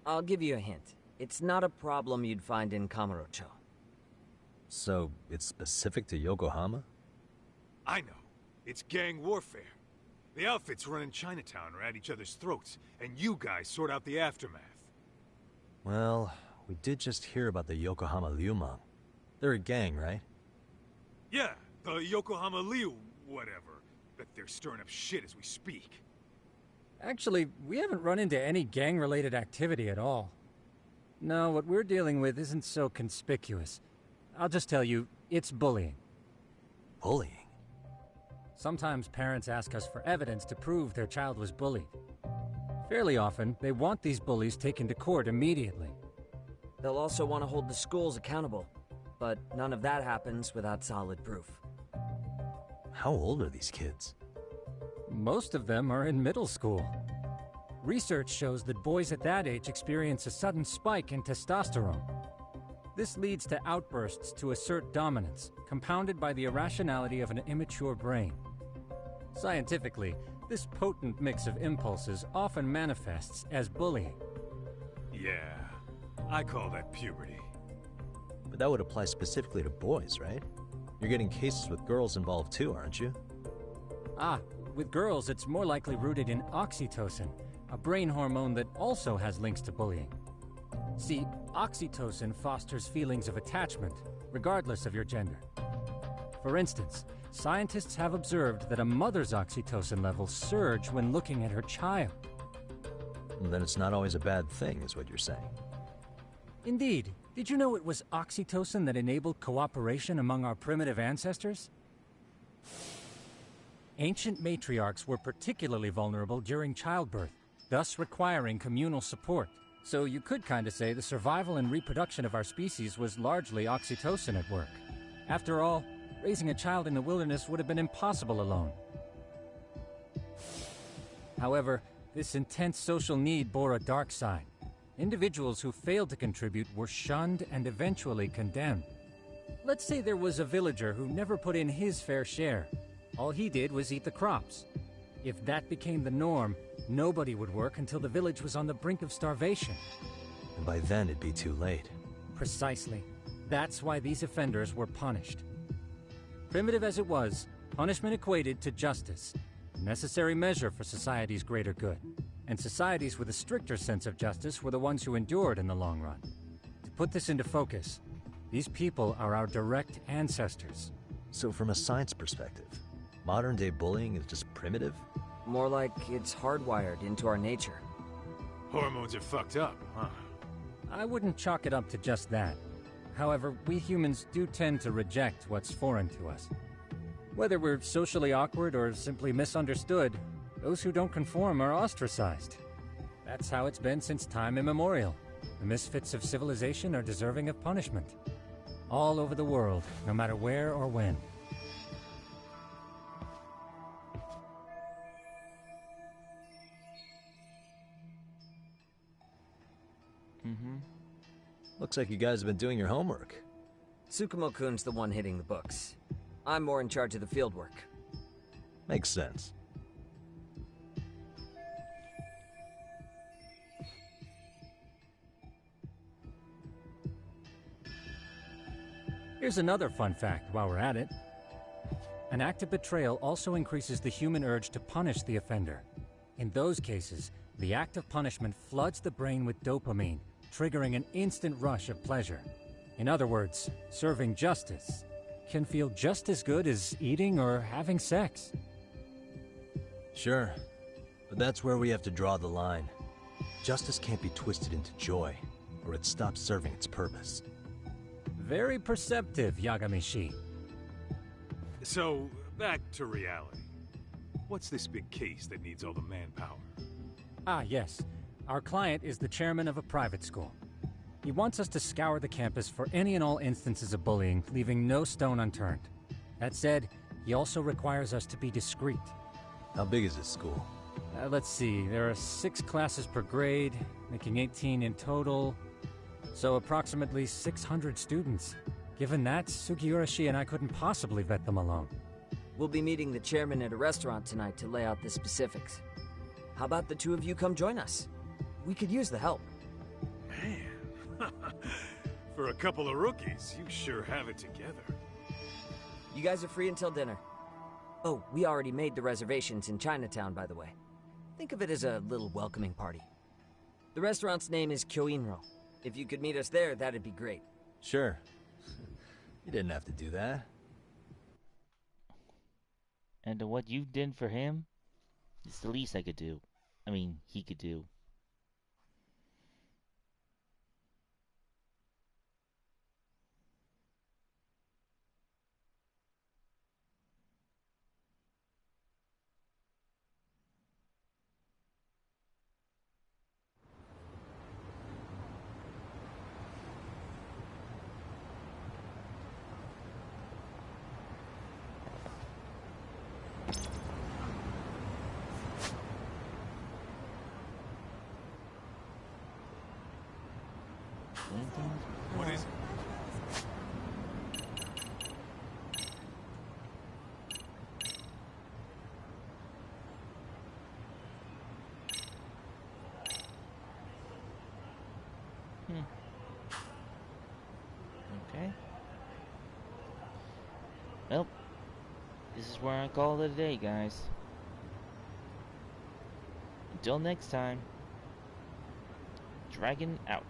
I'll give you a hint. It's not a problem you'd find in Kamurocho. So, it's specific to Yokohama? I know. It's gang warfare. The outfits running Chinatown are at each other's throats, and you guys sort out the aftermath. Well, we did just hear about the Yokohama Liumang. They're a gang, right? Yeah, the Yokohama Liu, whatever. But they're stirring up shit as we speak. Actually, we haven't run into any gang-related activity at all. No, what we're dealing with isn't so conspicuous. I'll just tell you, it's bullying. Bullying? Sometimes parents ask us for evidence to prove their child was bullied. Fairly often, they want these bullies taken to court immediately. They'll also want to hold the schools accountable, but none of that happens without solid proof. How old are these kids? Most of them are in middle school. Research shows that boys at that age experience a sudden spike in testosterone. This leads to outbursts to assert dominance, compounded by the irrationality of an immature brain. Scientifically, this potent mix of impulses often manifests as bullying. Yeah, I call that puberty. But that would apply specifically to boys, right? You're getting cases with girls involved too, aren't you? Ah, with girls it's more likely rooted in oxytocin, a brain hormone that also has links to bullying. See, oxytocin fosters feelings of attachment, regardless of your gender. For instance, scientists have observed that a mother's oxytocin levels surge when looking at her child. Then it's not always a bad thing, is what you're saying. Indeed. Did you know it was oxytocin that enabled cooperation among our primitive ancestors? Ancient matriarchs were particularly vulnerable during childbirth, thus requiring communal support. So you could kinda say the survival and reproduction of our species was largely oxytocin at work. After all, raising a child in the wilderness would have been impossible alone. However, this intense social need bore a dark side. Individuals who failed to contribute were shunned and eventually condemned. Let's say there was a villager who never put in his fair share. All he did was eat the crops. If that became the norm, nobody would work until the village was on the brink of starvation. And by then it'd be too late. Precisely. That's why these offenders were punished. Primitive as it was, punishment equated to justice, a necessary measure for society's greater good. And societies with a stricter sense of justice were the ones who endured in the long run. To put this into focus, these people are our direct ancestors. So from a science perspective, modern-day bullying is just primitive? More like it's hardwired into our nature. Hormones are fucked up, huh? I wouldn't chalk it up to just that. However, we humans do tend to reject what's foreign to us. Whether we're socially awkward or simply misunderstood, those who don't conform are ostracized. That's how it's been since time immemorial. The misfits of civilization are deserving of punishment. All over the world, no matter where or when. Looks like you guys have been doing your homework. Tsukumo-kun's the one hitting the books. I'm more in charge of the field work. Makes sense. Here's another fun fact while we're at it. An act of betrayal also increases the human urge to punish the offender. In those cases, the act of punishment floods the brain with dopamine, triggering an instant rush of pleasure. In other words, serving justice can feel just as good as eating or having sex. Sure, but that's where we have to draw the line. Justice can't be twisted into joy, or it stops serving its purpose. Very perceptive, Yagami-shi. So, back to reality. What's this big case that needs all the manpower? Ah, yes. Our client is the chairman of a private school. He wants us to scour the campus for any and all instances of bullying, leaving no stone unturned. That said, he also requires us to be discreet. How big is this school? Let's see, there are 6 classes per grade, making 18 in total. So approximately 600 students. Given that, Sugiurashi and I couldn't possibly vet them alone. We'll be meeting the chairman at a restaurant tonight to lay out the specifics. How about the two of you come join us? We could use the help. Man, for a couple of rookies, you sure have it together. You guys are free until dinner. Oh, we already made the reservations in Chinatown, by the way. Think of it as a little welcoming party. The restaurant's name is Kyoinro. If you could meet us there, that'd be great. Sure. You didn't have to do that. And what you did for him, it's the least I could do. I mean, he could do. What is it? Okay. Well, this is where I call it a day, guys. Until next time, Dragon out.